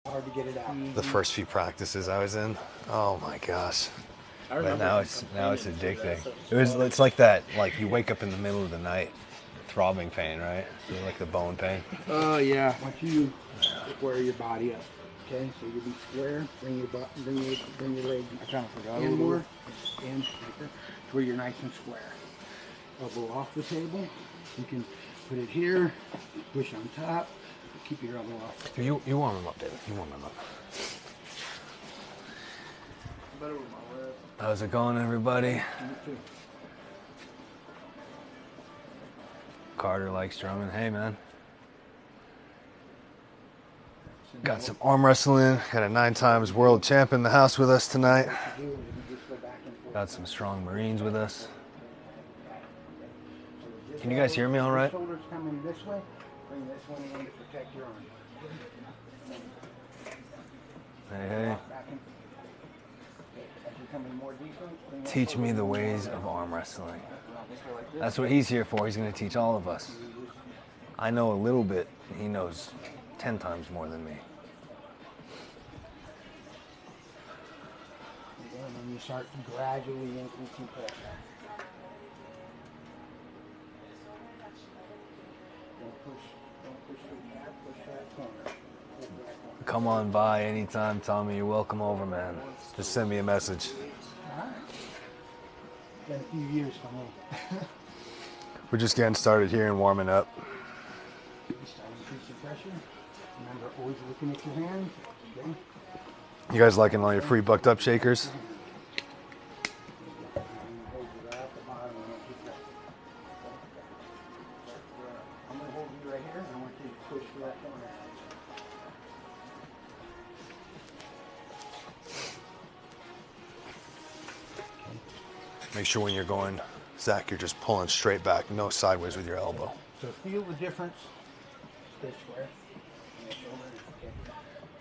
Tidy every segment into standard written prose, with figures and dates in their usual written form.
Hard to get it out. The first few practices I was in, oh my gosh. But now it's addicting. It's like that, like you wake up in the middle of the night, throbbing pain, right? So like the bone pain. Oh yeah. Once you square your body up, okay? So you'll be square. Bring your leg. I kind of forgot in more. In right there, to where you're nice and square. Elbow off the table. You can put it here. Push on top. Keep your elbow off. You warm him up, David. You warm him up. How's it going, everybody? Carter likes drumming. Hey, man. Got some arm wrestling. Got a 9-time world champ in the house with us tonight. Got some strong Marines with us. Can you guys hear me all right? Shoulders coming this way. Bring this one in to protect your arm. Hey. Teach me the ways of arm wrestling. That's what he's here for. He's going to teach all of us. I know a little bit. He knows 10 times more than me. And then you start gradually increasing pressure. Don't push it back, push that corner. Come on by anytime, Tommy. You're welcome over, man. Just send me a message. All right. Been a few years for me. We're just getting started here and warming up. Start increasing pressure. Remember, always looking at your hands. Okay. You guys liking all your free bucked up shakers? I'm going to hold you right here, and I want you to push for that corner. Make sure when you're going, Zach, you're just pulling straight back, no sideways with your elbow. So feel the difference. Stay square.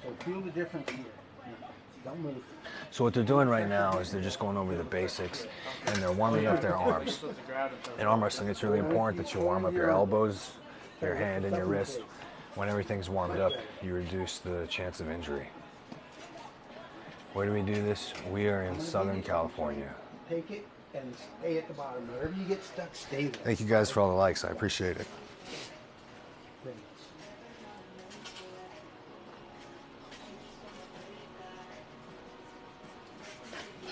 So feel the difference here. Don't move. So what they're doing right now is they're just going over the basics and they're warming up their arms. In arm wrestling, it's really important that you warm up your elbows, your hand, and your wrist. When everything's warmed up, you reduce the chance of injury. Where do we do this? We are in Southern California. Take it and stay at the bottom. Wherever you get stuck, stay there. Thank you guys for all the likes. I appreciate it.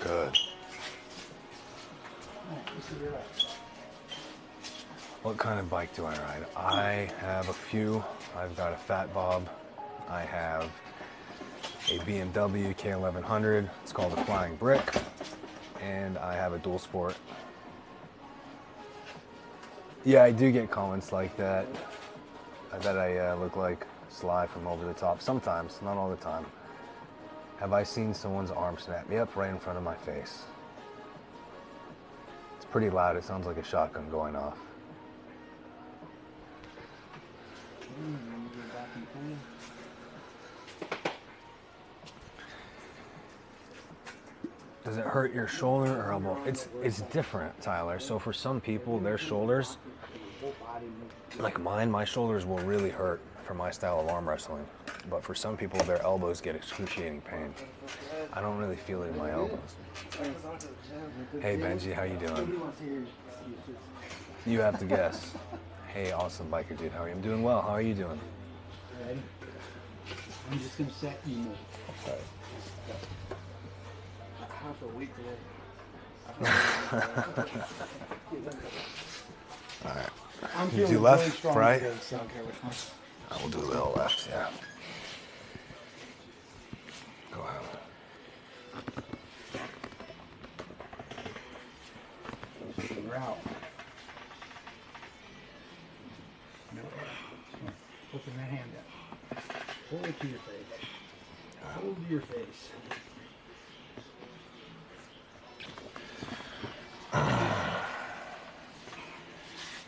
Good. What kind of bike do I ride? I have a few. I've got a Fat Bob. I have a BMW K1100. It's called a Flying Brick. And I have a Dual Sport. Yeah, I do get comments like that. That I look like Sly from Over the Top. Sometimes, not all the time. Have I seen someone's arm snap? Yep, right in front of my face. It's pretty loud. It sounds like a shotgun going off. Does it hurt your shoulder or elbow? It's different, Tyler. So for some people, their shoulders, like mine, my shoulders will really hurt for my style of arm wrestling. But for some people, their elbows get excruciating pain. I don't really feel it in my elbows. Hey Benji, how you doing? You have to guess. Hey, awesome biker dude, how are you? I'm doing well. How are you doing? Ready? I'm just gonna set you move. Sorry. Half a week All right. I'm You do feeling left, really strong right? today, so I don't care which one. I will do a little left, yeah. Go ahead. You're out. No. Open that hand up. Hold it to your face. Hold to your face.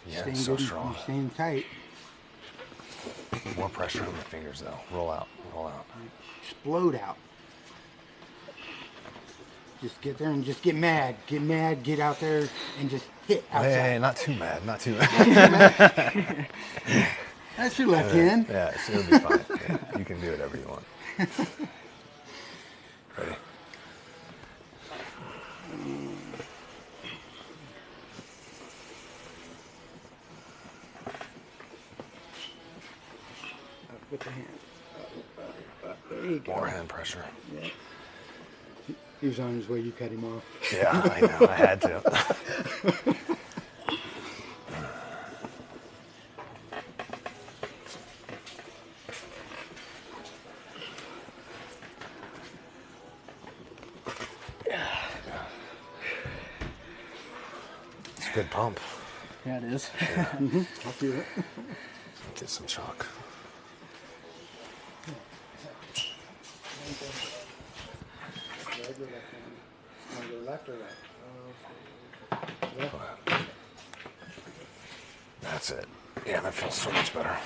Yeah, Staying so good, strong. you're staying tight. More pressure on the fingers though. Roll out, roll out. Explode out. Just get there and just get mad. Get mad, get out there and just hit outside. Hey, not too mad, not too mad. That's your left hand. Yeah, so it'll be fine. Yeah, can do whatever you want. Ready? With the hand. There you go. More hand pressure. Yeah. He was on his way, you cut him off. Yeah, I know. I had to. It's a good pump. Yeah, it is. Yeah. I'll feel it. Get some chalk. Left or right? That's it. Yeah, that feels so much better.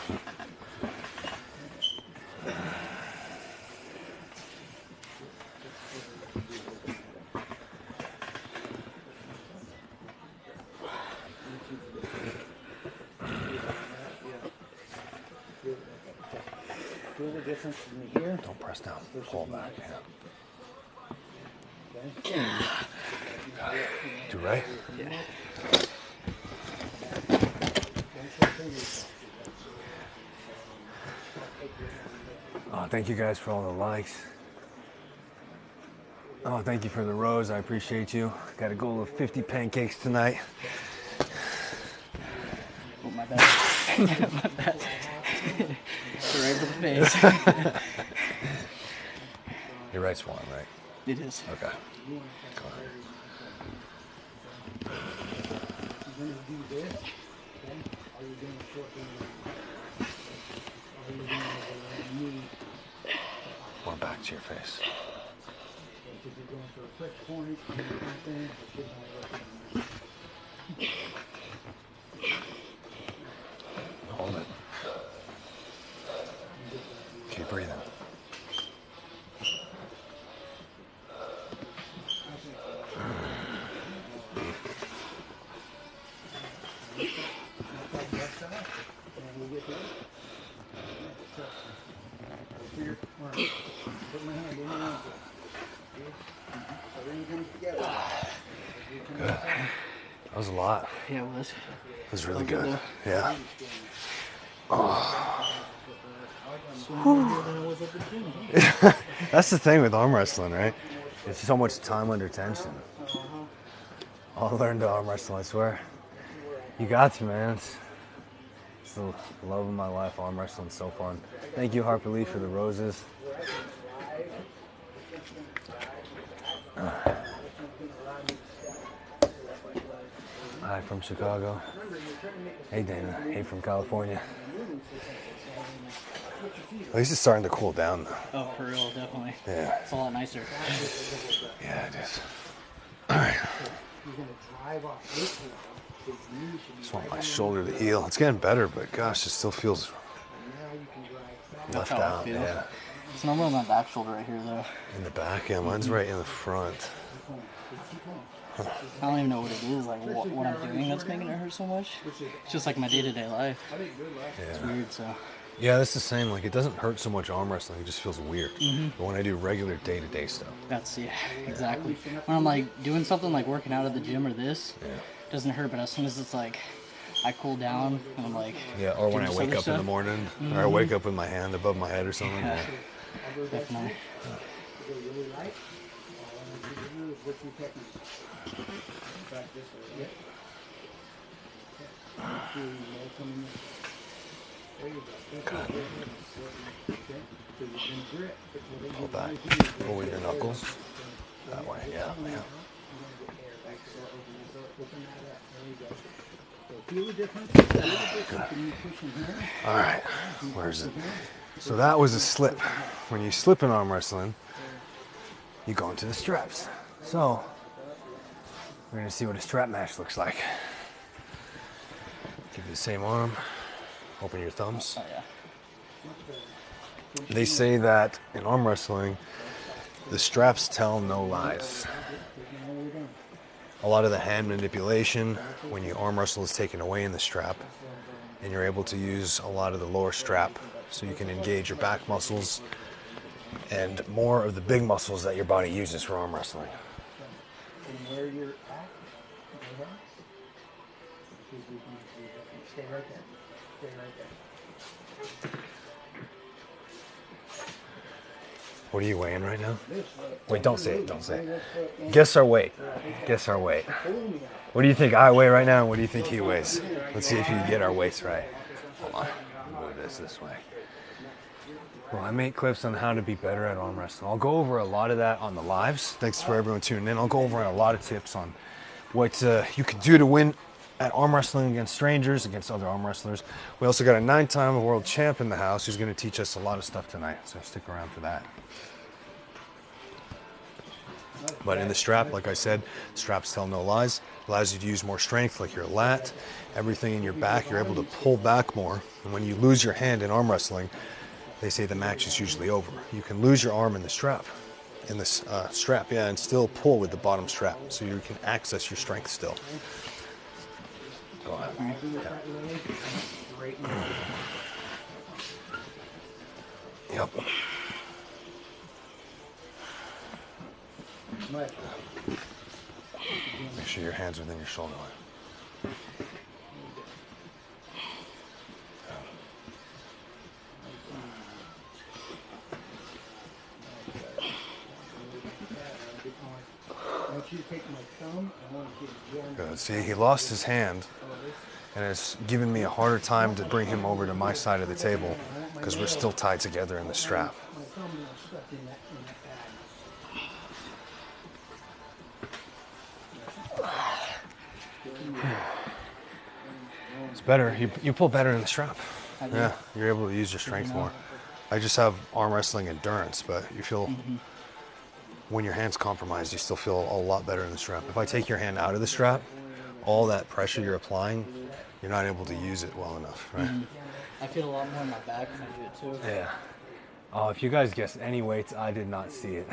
Feel the difference in here? Don't press down. Pull back. Yeah. Do right? Yeah. Oh, thank you guys for all the likes. Oh, thank you for the rose. I appreciate you. Got a goal of 50 pancakes tonight. Oh, my bad. My bad. Right for the face. Your right's warm, right? It is. Okay. Go ahead. More back to your face. Hold it. Keep breathing. Good. That was a lot. Yeah, it was. It was really Felt good, good. though. Yeah. That's the thing with arm wrestling, right? It's so much time under tension. I'll learn to arm wrestle, I swear. You got to, man. It's the love of my life. Arm wrestling's so fun. Thank you, Harper Lee, for the roses. Hi from Chicago. Hey, Dana. Hey from California. At least it's starting to cool down, though. Oh, for real, definitely. Yeah. It's a lot nicer. Yeah, it is. All right. Just want my shoulder to heal. It's getting better, but gosh, it still feels left how I out. feel. Yeah. It's normally on my back shoulder right here, though. In the back, yeah. Mine's right in the front. I don't even know what it is, like what I'm doing that's making it hurt so much. It's just like my day-to-day life. It's Yeah. weird, so. Yeah, that's the same. Like, it doesn't hurt so much arm wrestling. It just feels weird. But when I do regular day-to-day stuff. That's, yeah, exactly. When I'm like doing something like working out at the gym or this, Yeah. it doesn't hurt, but as soon as it's like, I cool down and I'm like. Yeah, or when I doing wake other up in the stuff. morning, or I wake up with my hand above my head or something. Yeah. Yeah. Definitely. Pull back. Pull with your knuckles. That way, yeah. Yeah. All right, where is it? So that was a slip. When you slip in arm wrestling, you go into the straps. So we're gonna see what a strap match looks like. Give you the same arm. Open your thumbs. Oh, yeah. They say that in arm wrestling, the straps tell no lies. A lot of the hand manipulation when you arm wrestle is taken away in the strap, and you're able to use a lot of the lower strap so you can engage your back muscles and more of the big muscles that your body uses for arm wrestling. And where you're at, go ahead. Stay right there. Stay right there. What are you weighing right now? Wait, don't say it, don't say it. Guess our weight. Guess our weight. What do you think I weigh right now, and what do you think he weighs? Let's see if you can get our weights right. Hold on, move this way. Well, I make clips on how to be better at arm wrestling. I'll go over a lot of that on the lives. Thanks for everyone tuning in. I'll go over a lot of tips on what you can do to win at arm wrestling against strangers, against other arm wrestlers. We also got a 9-time world champ in the house who's going to teach us a lot of stuff tonight, so stick around for that. But in the strap, like I said, straps tell no lies. Allows you to use more strength, like your lat. Everything in your back, you're able to pull back more. And when you lose your hand in arm wrestling, they say the match is usually over. You can lose your arm in the strap, and still pull with the bottom strap, so you can access your strength still. Go ahead. Yeah. Yep. Make sure your hands are within your shoulder line. Good. See, he lost his hand, and it's given me a harder time to bring him over to my side of the table because we're still tied together in the strap. It's better. You pull better in the strap. Yeah, you're able to use your strength more. I just have arm wrestling endurance, but you feel when your hand's compromised, you still feel a lot better in the strap. If I take your hand out of the strap, all that pressure you're applying, you're not able to use it well enough, right? I feel a lot more in my back when I do it too. Yeah. Oh, if you guys guessed any weights, I did not see it.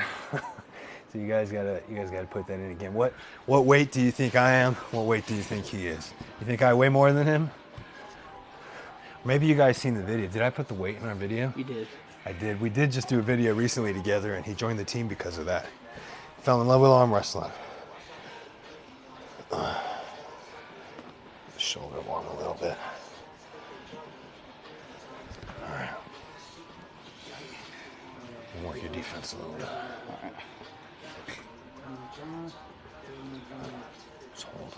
So you guys gotta put that in again. What weight do you think I am? What weight do you think he is? You think I weigh more than him? Maybe you guys seen the video. Did I put the weight in our video? You did. I did. We did just do a video recently together, and he joined the team because of that. Fell in love with arm wrestling. Shoulder warm a little bit. All right. Work your defense a little bit. All right. Just hold.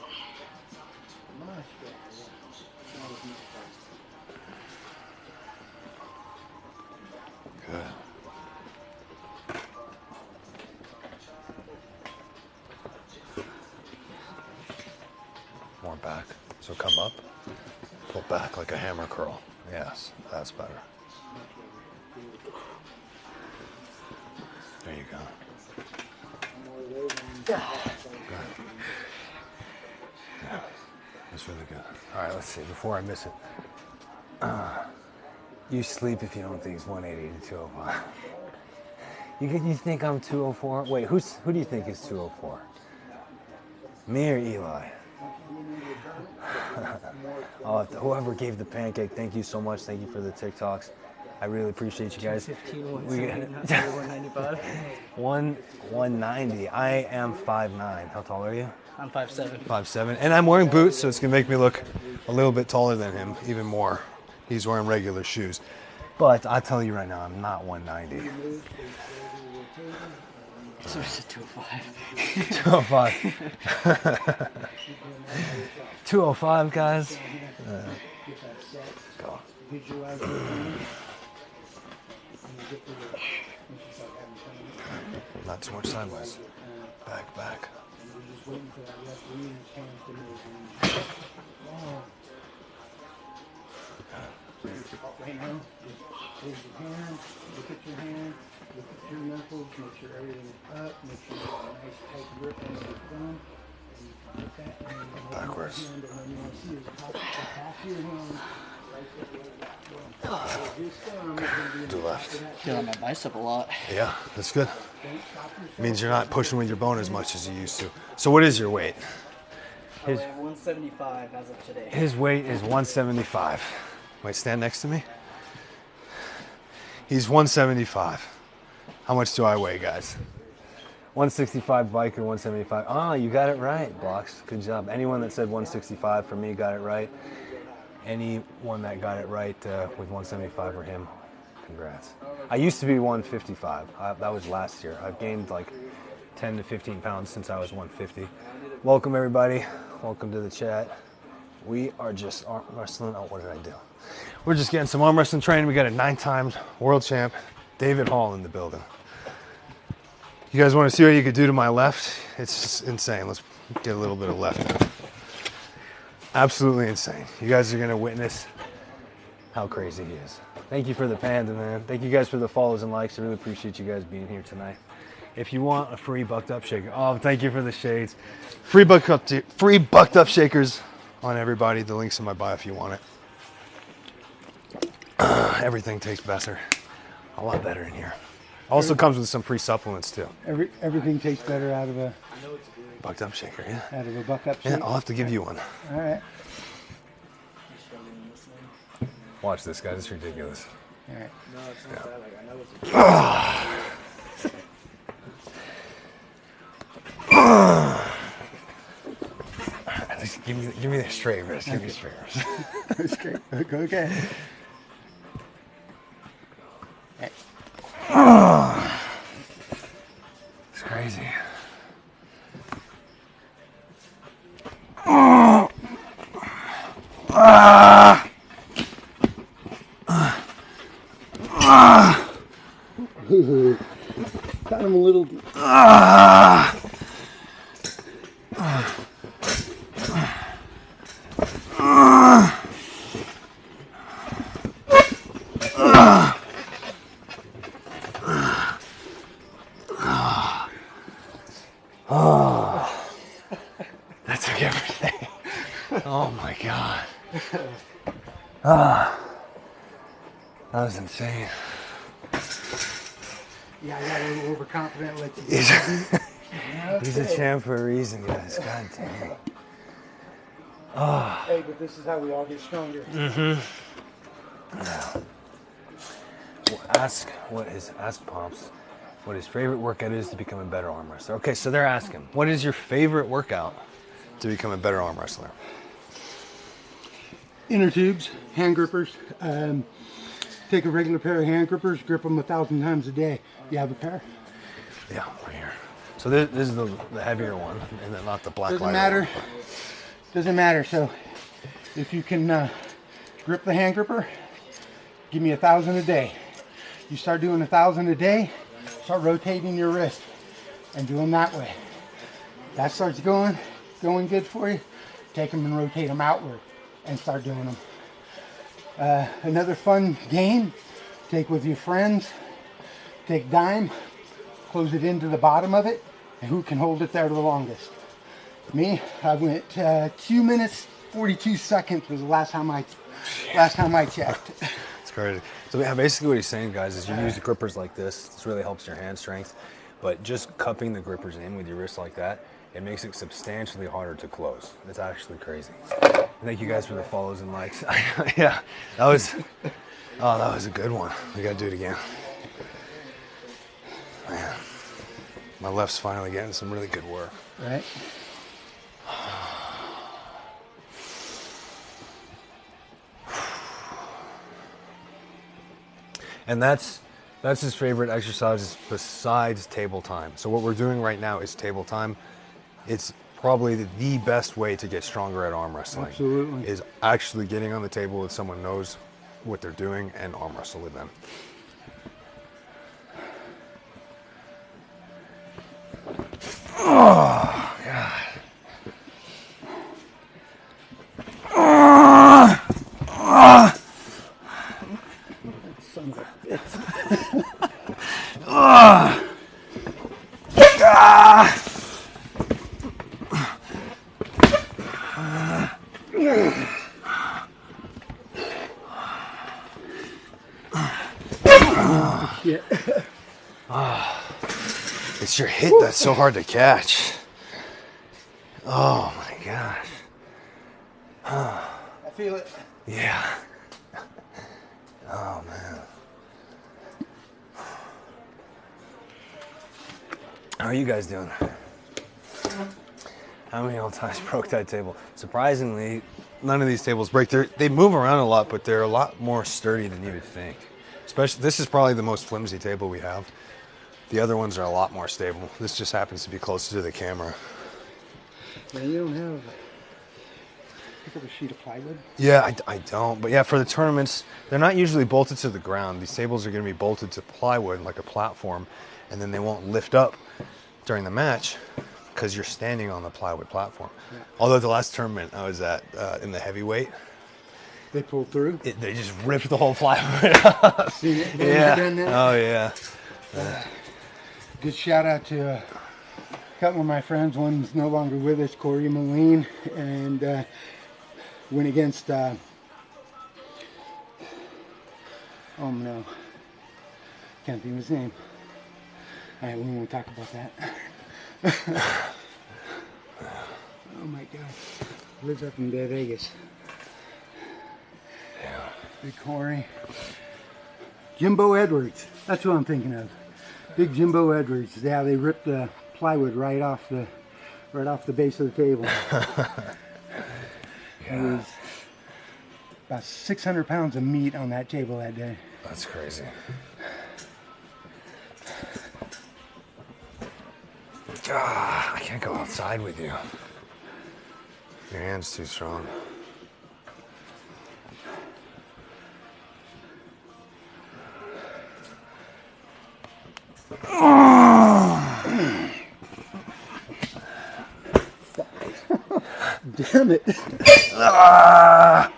Good. More back. So come up. Pull back like a hammer curl. Yes, that's better. There you go. Good. Yeah, that's really good. All right, let's see. Before I miss it. You sleep if you don't think it's 180 to 205. You think I'm 204? Wait, who do you think is 204? Me or Eli? Whoever gave the pancake, thank you so much. Thank you for the TikToks. I really appreciate you guys. 195. 190. I am 5'9". How tall are you? I'm 5'7". 5'7". And I'm wearing boots, so it's going to make me look a little bit taller than him, even more. He's wearing regular shoes. But I'll tell you right now, I'm not 190. So it's a 205. 205. 205, guys. Go. Not too much sideways. Back, back. Right now, just raise your hand, look at your hand, look at your knuckles, make sure everything is up, make sure you have a nice tight grip on your thumb. And you that, and then Backwards. Hand, and then you want to see is the half of your hand right there. His thumb is going to be in Do the left. top of that Feel on my bicep a lot. Yeah, that's good. Don't stop yourself. Means you're not pushing with your bone as much as you used to. So what is your weight? I weigh 175 as of today. His weight is 175. Wait, stand next to me. He's 175. How much do I weigh, guys? 165 biker, 175. Ah, you got it right, Blocks. Good job. Anyone that said 165 for me got it right. Anyone that got it right with 175 for him, congrats. I used to be 155. That was last year. I've gained like 10 to 15 pounds since I was 150. Welcome, everybody. Welcome to the chat. We are just arm wrestling. Oh, what did I do? We're just getting some arm wrestling training. We got a 9-time world champ, David Hall, in the building. You guys want to see what you could do to my left? It's just insane. Let's get a little bit of left. Absolutely insane. You guys are going to witness how crazy he is. Thank you for the panda, man. Thank you guys for the follows and likes. I really appreciate you guys being here tonight. If you want a free bucked up shaker, oh, thank you for the shades. Free bucked up shakers on everybody. The link's in my bio if you want it. Everything tastes better. A lot better in here. Also comes with some free supplements too. Everything tastes better out of a bucked up shaker, yeah. Out of a buck up shaker. Yeah, I'll have to give you one. All right. Watch this, guys. It's ridiculous. All right. No, it's not that. Like, I know it's Give me the straight wrist. Give me the straight wrist. Straight. Okay. It's crazy. Got him a little. That took everything. Oh my God. That was insane. Yeah, I got a little overconfident. Let you He's a champ for a reason, guys. God dang. Hey, but this is how we all get stronger. Ask Pomps what his favorite workout is to become a better arm wrestler. Okay, so they're asking, what is your favorite workout to become a better arm wrestler? Inner tubes, hand grippers. Take a regular pair of hand grippers, grip them 1,000 times a day. You have a pair? Yeah, right here. So this is the heavier one, and then not the black. Doesn't matter. Doesn't matter. So if you can grip the hand gripper, give me 1,000 a day. You start doing 1,000 a day, start rotating your wrist and do them that way. That starts going good for you. Take them and rotate them outward and start doing them. Another fun game, take with your friends, take dime, close it into the bottom of it, and who can hold it there the longest. Me, I went 2 minutes, 42 seconds was the last time I checked. It's crazy. So yeah, basically what he's saying, guys, is you use the grippers like this. This really helps your hand strength. But just cupping the grippers in with your wrist like that, it makes it substantially harder to close. It's actually crazy. Thank you guys for the follows and likes. Yeah, that was a good one. We gotta do it again. Man, my left's finally getting some really good work. Right? And that's his favorite exercise besides table time. So what we're doing right now is table time. It's probably the best way to get stronger at arm wrestling. Absolutely. Is actually getting on the table with someone who knows what they're doing and arm wrestle with them. Oh, God. Son of a bitch. Shit. It's your hit that's so hard to catch. Oh my gosh. I feel it. Yeah. Oh man. How are you guys doing? How many old times broke that table? Surprisingly, none of these tables break. They move around a lot, but they're a lot more sturdy than you would think. Especially, this is probably the most flimsy table we have. The other ones are a lot more stable. This just happens to be closer to the camera. Now you don't have. Pick up a sheet of plywood. Yeah, I don't. But yeah, for the tournaments, they're not usually bolted to the ground. These tables are going to be bolted to plywood, like a platform, and then they won't lift up during the match because you're standing on the plywood platform. Yeah. Although the last tournament I was at in the heavyweight, they pulled through. They just ripped the whole plywood off. Seen it? Yeah. Done that? Oh yeah. Good shout out to a couple of my friends. One's no longer with us, Corey Moline, and went against. Oh no, can't think of his name. All right, we won't talk about that. Oh my God, lives up in Vegas. Yeah. Big Corey. Jimbo Edwards. That's who I'm thinking of. Big Jimbo Edwards. Yeah, they ripped the plywood right off the base of the table. It was about 600 pounds of meat on that table that day. That's crazy. I can't go outside with you. Your hand's too strong. Damn it. That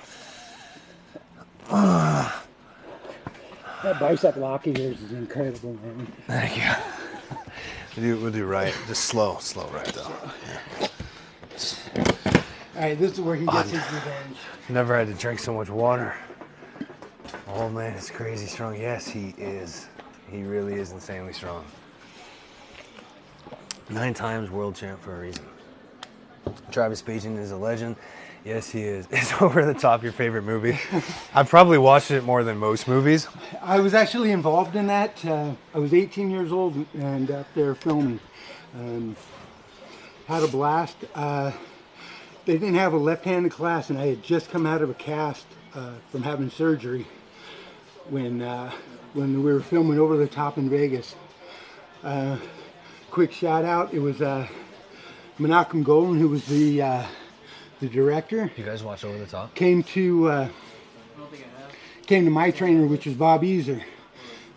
bicep lock of yours is incredible, man. Thank you. We'll do right. Just slow right though. Yeah. All right, this is where he gets his revenge. Never had to drink so much water. Oh man, it's crazy strong. Yes, he is. He really is insanely strong. 9 times world champ for a reason. Travis Pageant is a legend. Yes, he is. Is Over the Top your favorite movie? I've probably watched it more than most movies. I was actually involved in that. I was 18 years old and up there filming. Had a blast. They didn't have a left-handed class, and I had just come out of a cast from having surgery when we were filming Over the Top in Vegas. Quick shout out, it was Menachem Golan, who was the director. You guys watch Over the Top? Came to my trainer, which was Bob Easer.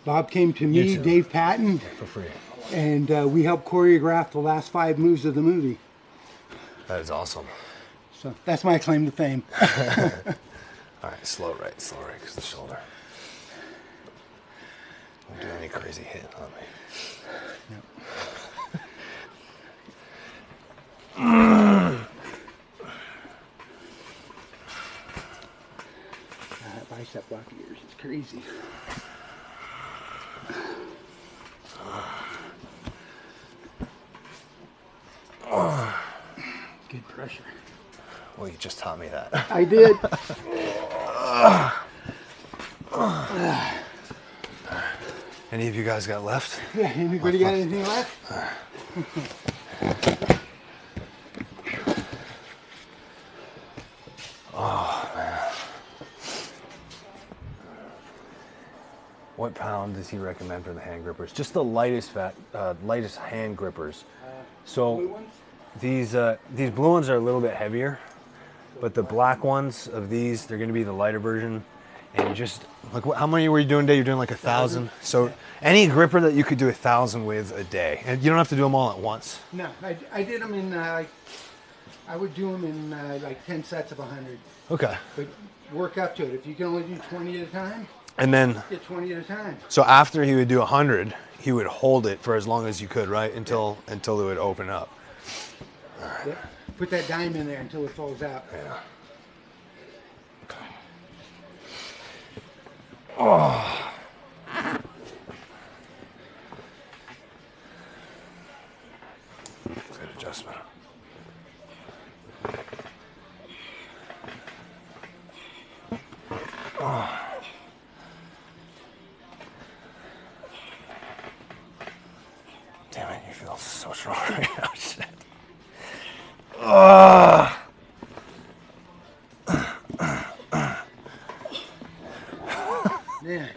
Bob came to me, Dave Patton, for free, and we helped choreograph the last 5 moves of the movie. That is awesome. So that's my claim to fame. All right, slow right, because the shoulder. Don't do any crazy hit on me. Yep. That bicep lock of yours is crazy. Good pressure. Well, you just taught me that. I did. Any of you guys got left? Yeah, anybody got anything left? Oh, man. What pound does he recommend for the hand grippers? Just the lightest lightest hand grippers. So these blue ones are a little bit heavier, but the black ones of these, they're going to be the lighter version. And just like, how many were you doing a day? You're doing like 1,000. So any gripper that you could do 1,000 with a day, and you don't have to do them all at once. No, I did them in I would do them in like 10 sets of 100. Okay. But work up to it. If you can only do 20 at a time, and then get 20 at a time. So after he would do 100, he would hold it for as long as you could, right? Until it would open up. All right. Yep. Put that dime in there until it falls out. Yeah. Okay. Oh. Good adjustment. Oh. damn it, you feel so strong right now. Shit. Ugh. Man,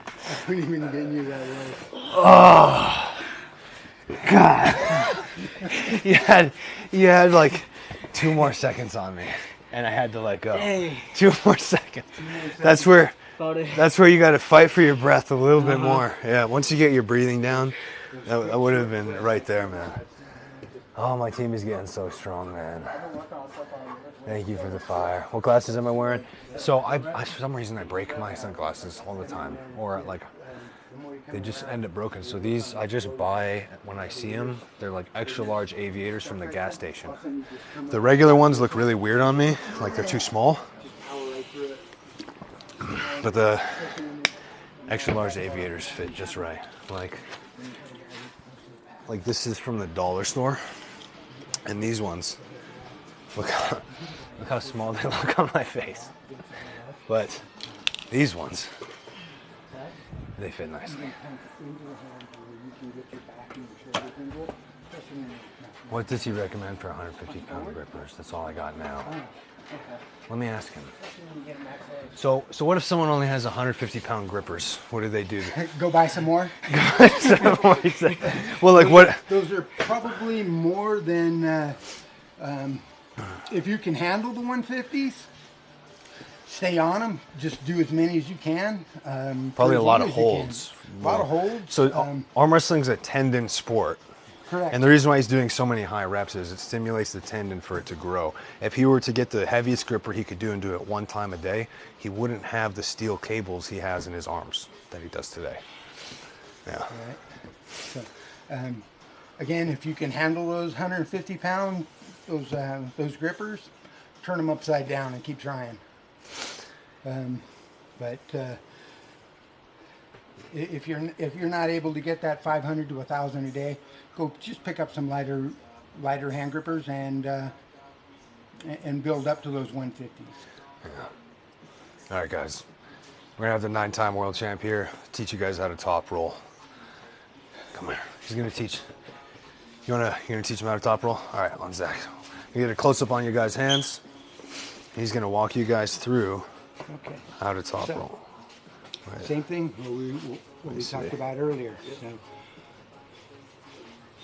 I couldn't even get you that way. Oh, God. you had like 2 more seconds on me, and I had to let go. Hey. 2 more seconds. That's where you got to fight for your breath a little bit more. Yeah, once you get your breathing down, that would have been right there, man. Oh, my team is getting so strong, man. Thank you for the fire. What glasses am I wearing? So I for some reason I break my sunglasses all the time, or like they just end up broken. So these I just buy when I see them. They're like extra large aviators from the gas station. The regular ones look really weird on me, like they're too small. But the extra large aviators fit just right. Like this is from the dollar store, and these ones look how small they look on my face. But these ones, they fit nicely. What does he recommend for 150-pound grippers? That's all I got now. Let me ask him. So what if someone only has 150-pound grippers? What do they do? Go buy some more. Well, like what? Those are probably more than. If you can handle the 150s, stay on them. Just do as many as you can. Probably a lot of holds. A lot of holds. So arm wrestling's a tendon sport. Correct. And the reason why he's doing so many high reps is it stimulates the tendon for it to grow. If he were to get the heaviest gripper he could do and do it 1 time a day, he wouldn't have the steel cables he has in his arms that he does today. Yeah. All right. So, again, if you can handle those 150-pound, those grippers, turn them upside down and keep trying. But if you're not able to get that 500 to 1,000 a day, go just pick up some lighter hand grippers and build up to those 150s. Yeah. All right, guys, we're gonna have the 9-time world champ here teach you guys how to top roll. Come here. He's gonna teach. You're gonna teach him how to top roll. All right, on Zach. You get a close up on your guys' hands. He's gonna walk you guys through how to top roll. Right. Same thing what we talked about earlier. So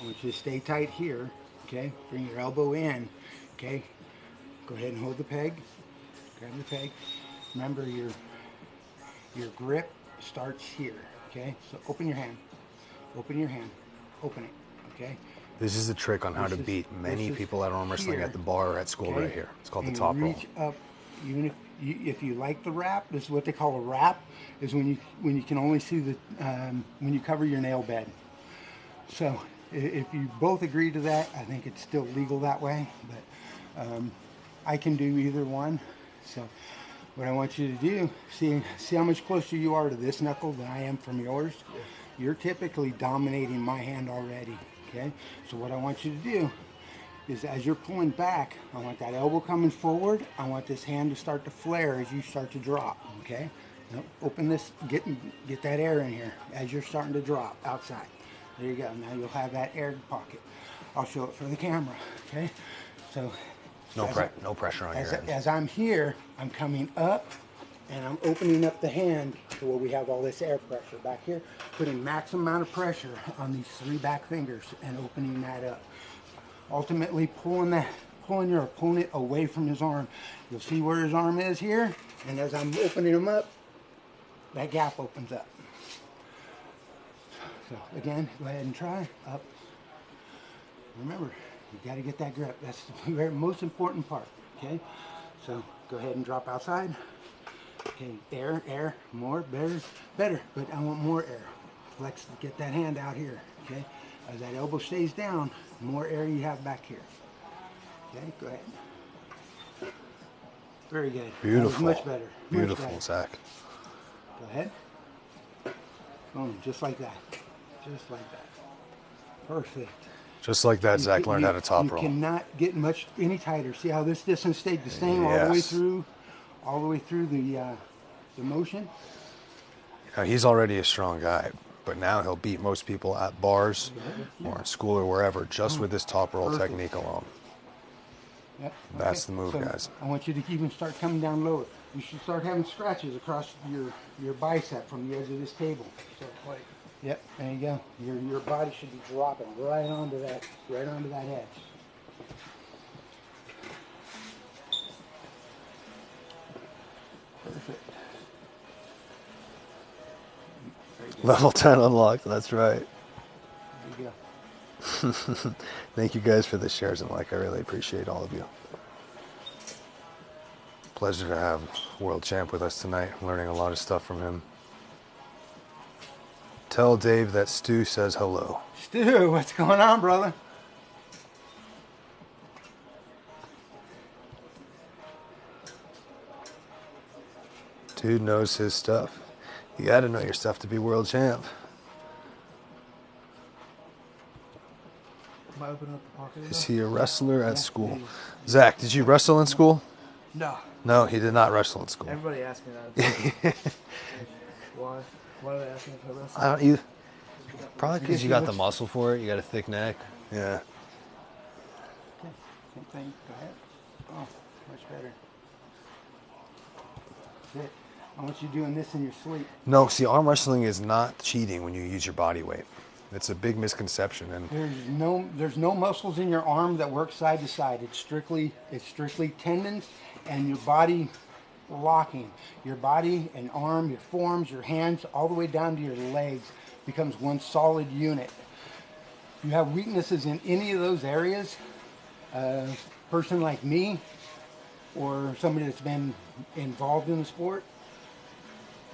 I want you to stay tight here, okay? Bring your elbow in, okay? Go ahead and hold the peg. Grab the peg. Remember your grip starts here, okay? So open your hand. Open your hand. Open it, okay? This is the trick on how to beat many people at arm wrestling at the bar or at school right here. It's called the top roll. Reach up, even if you like the wrap, this is what they call a wrap, is when you can only see the when you cover your nail bed. So if you both agree to that, I think it's still legal that way, but I can do either one. So what I want you to do, see how much closer you are to this knuckle than I am from yours. You're typically dominating my hand already, okay? So what I want you to do is as you're pulling back, I want that elbow coming forward. I want this hand to start to flare as you start to drop, okay? Now open this, get that air in here as you're starting to drop outside. There you go. Now you'll have that air pocket. I'll show it for the camera, okay? So no pressure on your hand. As I'm here, I'm coming up and I'm opening up the hand to where we have all this air pressure back here, putting maximum amount of pressure on these 3 back fingers and opening that up. Ultimately pulling your opponent away from his arm. You'll see where his arm is here, and as I'm opening him up, that gap opens up. So again, go ahead and try up. Remember, you got to get that grip. That's the very most important part. Okay, so go ahead and drop outside. Okay, air, more, better, but I want more air. Flex, get that hand out here. Okay, as that elbow stays down, more air you have back here. Okay, go ahead. Very good. Beautiful. Much better. Beautiful, much better. Zach. Go ahead. Boom, just like that. Just like that. Perfect. Just like that, Zach learned how to top roll. You cannot get any tighter. See how this distance stayed the same all the way through, the motion. He's already a strong guy, but now he'll beat most people at bars or in school or wherever just with this top roll technique alone. Yep. That's the move, guys. I want you to even start coming down lower. You should start having scratches across your bicep from the edge of this table. So, yep, there you go. Your body should be dropping right onto that edge. Perfect. Level 10 unlocked, that's right. There you go. Thank you guys for the shares and like. I really appreciate all of you. Pleasure to have World Champ with us tonight. I'm learning a lot of stuff from him. Tell Dave that Stu says hello. Stu, what's going on, brother? Dude knows his stuff. You gotta know your stuff to be World Champ. Am I opening up the pocket? Is he a wrestler at school? Zach, did you wrestle in school? No. No, he did not wrestle in school. Everybody asks me that. Why? Why do they ask me if I wrestle? I don't, you, probably because you got the muscle for it. You got a thick neck. Yeah. Okay. Same thing. Go ahead. Oh, much better. That's it. I want you doing this in your sleep. No, see, arm wrestling is not cheating when you use your body weight. It's a big misconception, and there's no muscles in your arm that work side to side. It's strictly tendons and your body locking. Your body and arm, your forearms, your hands, all the way down to your legs becomes one solid unit. If you have weaknesses in any of those areas, a person like me or somebody that's been involved in the sport,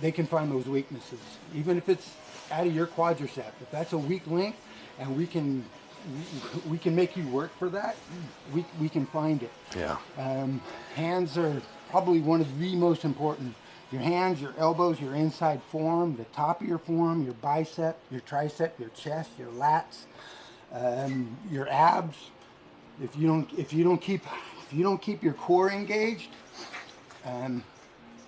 they can find those weaknesses, even if it's out of your quadricep. If that's a weak link, and we can make you work for that, we can find it. yeah. Hands are probably one of the most important. Your hands, your elbows, your inside forearm, the top of your forearm, your bicep, your tricep, your chest, your lats, your abs. If you don't keep your core engaged,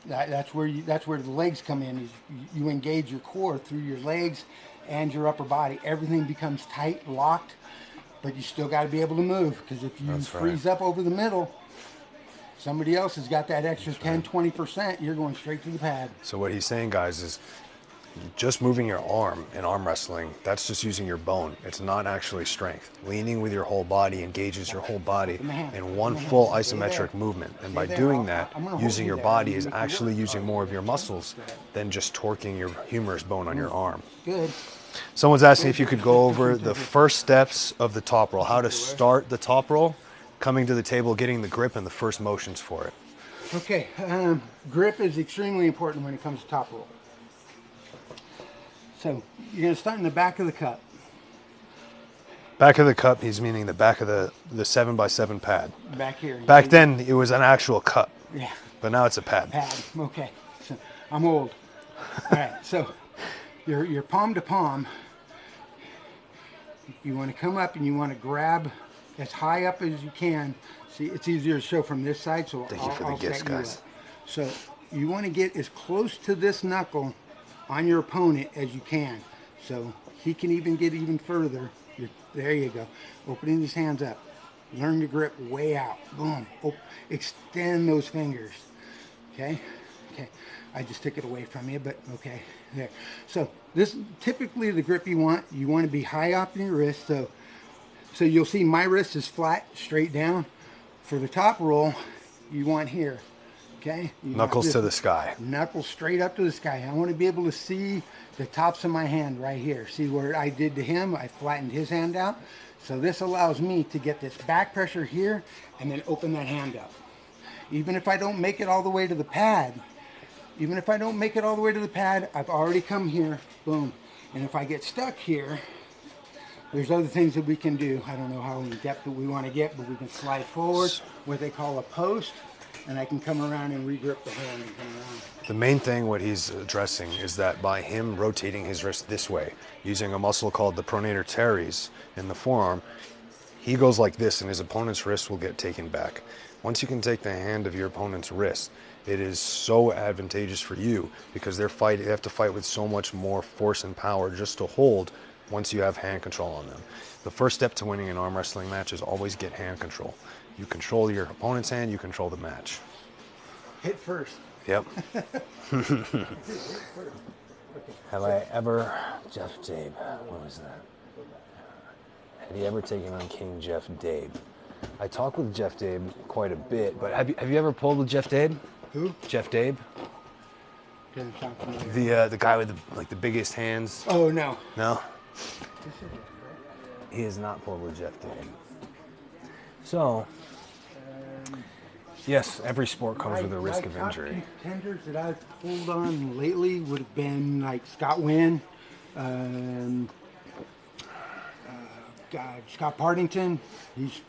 that's where the legs come in. Is you engage your core through your legs and your upper body. Everything becomes tight, locked, but you still got to be able to move, because if you freeze up over the middle, somebody else has got that extra 10-20%. You're going straight to the pad. So what he's saying, guys, is just moving your arm in arm wrestling, that's just using your bone. It's not actually strength. Leaning with your whole body engages your whole body in one full isometric movement. And by doing that, using your body is actually using more of your muscles than just torquing your humerus bone on your arm. Good. Someone's asking if you could go over the first steps of the top roll, how to start the top roll, coming to the table, getting the grip, and the first motions for it. Okay, grip is extremely important when it comes to top roll. So you're going to start in the back of the cup. Back of the cup, he's meaning the back of the 7x7 pad. Back here. Back then, it was an actual cup. Yeah. But now it's a pad. Pad. Okay. So I'm old. All right. So your palm to palm. You want to come up and you want to grab as high up as you can. See, it's easier to show from this side. So Thank you for the gifts, guys. So you want to get as close to this knuckle on your opponent as you can, so he can even get even further. There you go. Opening his hands up. Learn to grip way out. Boom. Extend those fingers. Okay. Okay. I just took it away from you, but okay. There. So this typically the grip you want. You want to be high up in your wrist. So you'll see my wrist is flat, straight down. For the top roll, you want here. Okay. Knuckles to the sky. Knuckles straight up to the sky. I want to be able to see the tops of my hand right here. See where I did to him? I flattened his hand out. So this allows me to get this back pressure here and then open that hand up. Even if I don't make it all the way to the pad, I've already come here. Boom. And if I get stuck here, there's other things that we can do. I don't know how in depth that we want to get, but we can slide forward, what they call a post. And I can come around and regrip the hand and come around. The main thing what he's addressing is that by him rotating his wrist this way, using a muscle called the pronator teres in the forearm, he goes like this and his opponent's wrist will get taken back. Once you can take the hand of your opponent's wrist, it is so advantageous for you because they have to fight with so much more force and power just to hold once you have hand control on them. The first step to winning an arm wrestling match is always get hand control. You control your opponent's hand, you control the match. Hit first. Yep. Have I ever, Jeff Dabe, what was that? Had he ever taken on King Jeff Dabe? I talk with Jeff Dabe quite a bit, but have you ever pulled with Jeff Dabe? Who? Jeff Dabe? Doesn't sound familiar. The guy with the biggest hands. Oh, no. No? He has not pulled with Jeff Dabe. So, yes, every sport comes with a risk of injury. My top contenders that I've pulled on lately would have been like Scott Wynn, Scott Partington. He's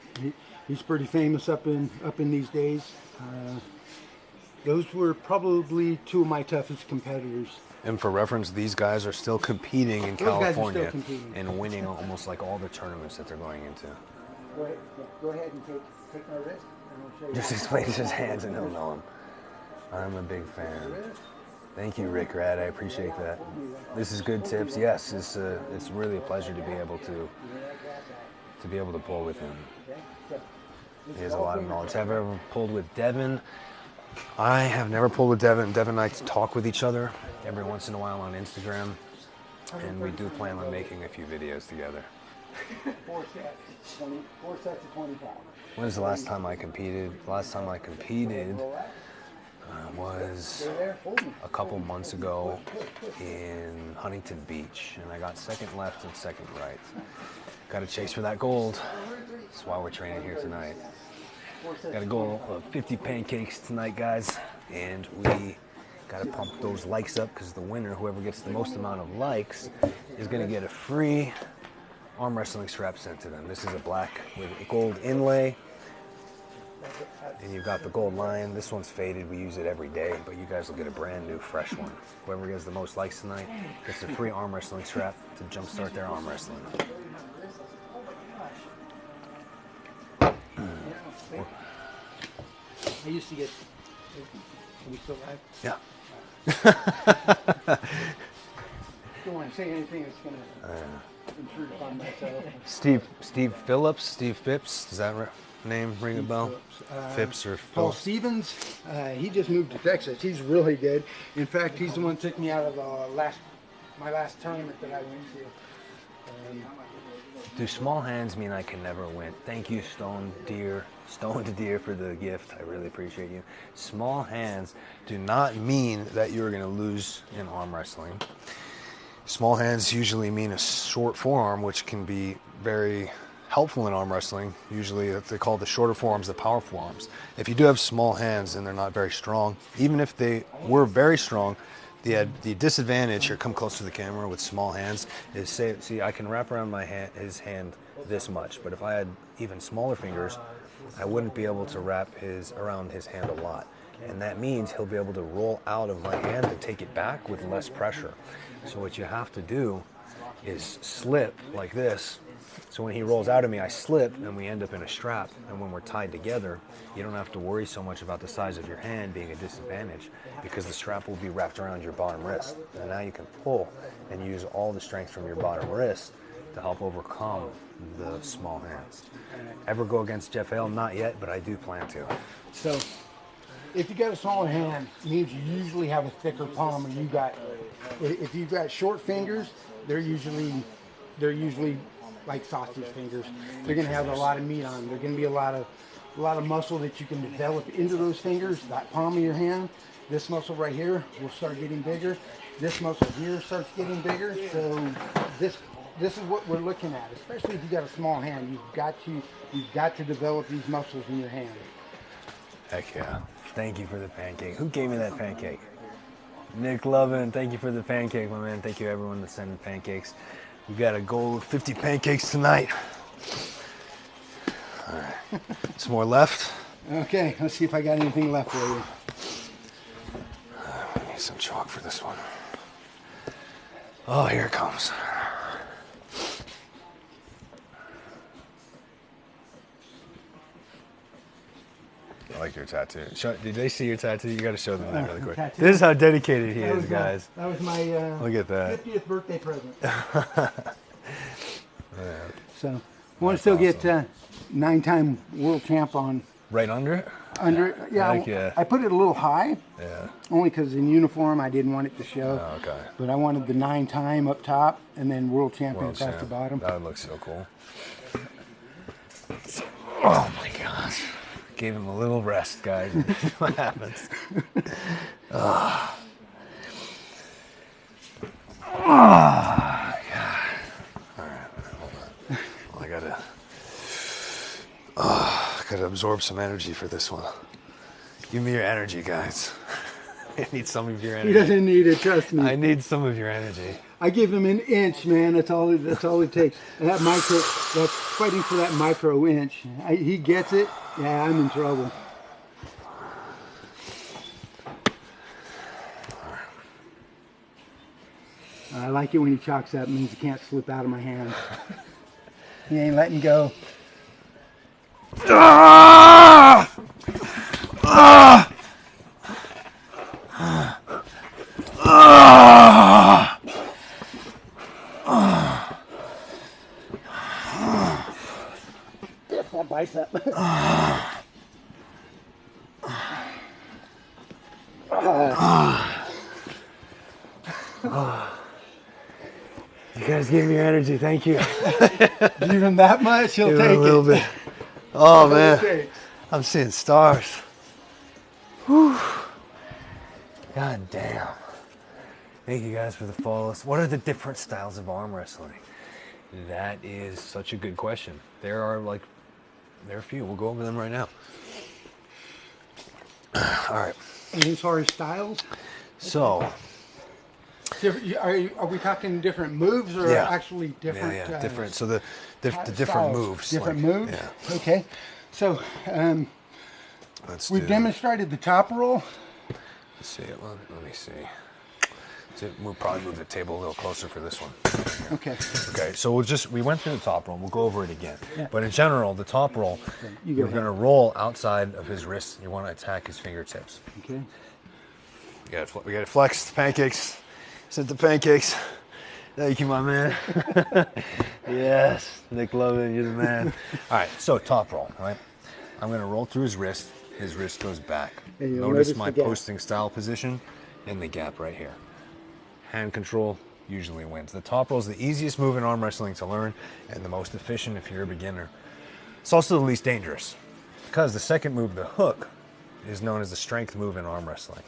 pretty famous up in these days. Those were probably two of my toughest competitors. And for reference, these guys are still competing in Those guys are California still competing. and winning almost like all the tournaments that they're going into. Go ahead and take my wrist, and I'll show you. Just explains his hands and he'll know him. I'm a big fan. Thank you, Rick Rad. I appreciate that. This is good tips. Yes, it's really a pleasure to be able to pull with him. He has a lot of knowledge. Have I ever pulled with Devin? I have never pulled with Devin. Devin and I talk with each other every once in a while on Instagram, and we do plan on making a few videos together. 4 sets of 25. When was the last time I competed? The last time I competed was a couple months ago in Huntington Beach, and I got second left and second right. Got to chase for that gold. That's why we're training here tonight. Got a goal of 50 pancakes tonight, guys, and we got to pump those likes up because the winner, whoever gets the most amount of likes, is going to get a free arm wrestling strap sent to them. This is a black with a gold inlay, and you've got the gold line. This one's faded. We use it every day, but you guys will get a brand new, fresh one. Whoever gets the most likes tonight gets a free arm wrestling strap to jumpstart their arm wrestling. I used to get. Can we still live? Yeah. Don't want to say anything that's going to intrude upon myself. Steve Phillips, Steve Phipps. Does that name ring a bell? Phipps or Paul Phillips? Stevens. He just moved to Texas. He's really good. In fact, he's the one that took me out of my last tournament that I went to. Do small hands mean I can never win? Thank you, Stone to Deer for the gift. I really appreciate you. Small hands do not mean that you're going to lose in arm wrestling. Small hands usually mean a short forearm, which can be very helpful in arm wrestling. Usually they call the shorter forearms the power forearms. If you do have small hands and they're not very strong, even if they were very strong, the disadvantage here, come close to the camera with small hands, is see I can wrap around his hand this much, but if I had even smaller fingers, I wouldn't be able to wrap around his hand a lot. And that means he'll be able to roll out of my hand and take it back with less pressure. So what you have to do is slip like this. So when he rolls out of me, I slip and we end up in a strap. And when we're tied together, you don't have to worry so much about the size of your hand being a disadvantage because the strap will be wrapped around your bottom wrist. And now you can pull and use all the strength from your bottom wrist to help overcome the small hands. Ever go against Jeff Hale? Not yet, but I do plan to. So, if you got a smaller hand, it means you usually have a thicker palm, or if you've got short fingers, they're usually like sausage fingers. They're going to have a lot of meat on them. There's going to be a lot of muscle that you can develop into those fingers. That palm of your hand, this muscle right here will start getting bigger. This muscle here starts getting bigger. So this is what we're looking at. Especially if you got a small hand, you've got to develop these muscles in your hand. Heck yeah. Thank you for the pancake. Who gave me that pancake? Nick Lovin, thank you for the pancake, my man. Thank you everyone that's sending pancakes. We got a goal of 50 pancakes tonight. All right. Some more left. Okay, let's see if I got anything left for you. We need some chalk for this one. Oh, here it comes. like your tattoo. Did they see your tattoo? You got to show them that really quick. tattoo. This is how dedicated he That is, was, guys. That was my Look at that. 50th birthday present. Yeah. So I want to still get 9-time world champ on. Right under it? Under, yeah, Heck yeah. I put it a little high. Yeah. Only because in uniform I didn't want it to show. Oh, okay. But I wanted the 9-time up top and then world champion World across champ. the bottom. That would look so cool. Oh my gosh. Gave him a little rest, guys. This is what happens. Oh. Oh, God. All right, hold on. Well, I gotta absorb some energy for this one. Give me your energy, guys. I need some of your energy. He doesn't need it, trust me. I need some of your energy. I give him an inch, man. That's all it takes. And that micro, that's fighting for that micro inch. He gets it. Yeah, I'm in trouble. I like it when he chalks up. It means he can't slip out of my hand. He ain't letting go. Ah! Ah! Ah! That's that bicep. You guys gave me your energy, thank you. Give him that much, he'll Give take it a little it. bit. Oh That's all it man, takes. I'm seeing stars. Whew. God damn. Thank you guys for the follows. What are the different styles of arm wrestling? That is such a good question. There are a few. We'll go over them right now. All right. And as far as styles, So, are we talking different moves or Yeah. actually different? yeah, different. So the different styles? moves. Different like- moves. Yeah. Okay. So we've Do- demonstrated the top roll. Let's see. Let me see. We'll probably move the table a little closer for this one. Okay. Okay, so we went through the top roll. We'll go over it again. Yeah. But in general, the top roll, You go you're ahead. going to roll outside of his wrist. You want to attack his fingertips. Okay. We got to flex the pancakes. Sent the pancakes. Thank you, my man. Yes, Nick Lovin, you're the man. All right, so top roll, right? I'm going to roll through his wrist. His wrist goes back. And you'll Notice notice my the gap. posting style position and the gap right here. Hand control usually wins. The top roll is the easiest move in arm wrestling to learn and the most efficient if you're a beginner. It's also the least dangerous because the second move, the hook, is known as the strength move in arm wrestling.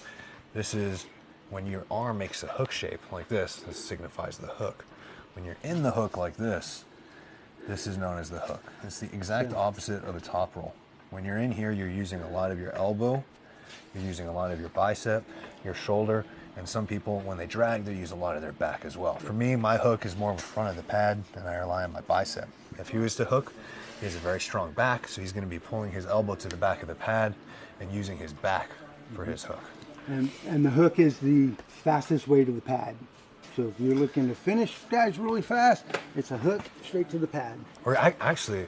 This is when your arm makes a hook shape like this. This signifies the hook. When you're in the hook like this is known as the hook. It's the exact opposite of a top roll. When you're in here, you're using a lot of your elbow, you're using a lot of your bicep, your shoulder, and some people, when they drag, they use a lot of their back as well. For me, my hook is more in front of the pad, and I rely on my bicep. If he was to hook, he has a very strong back, so he's going to be pulling his elbow to the back of the pad and using his back for his hook. And the hook is the fastest way to the pad. So if you're looking to finish guys really fast, it's a hook straight to the pad. Or actually,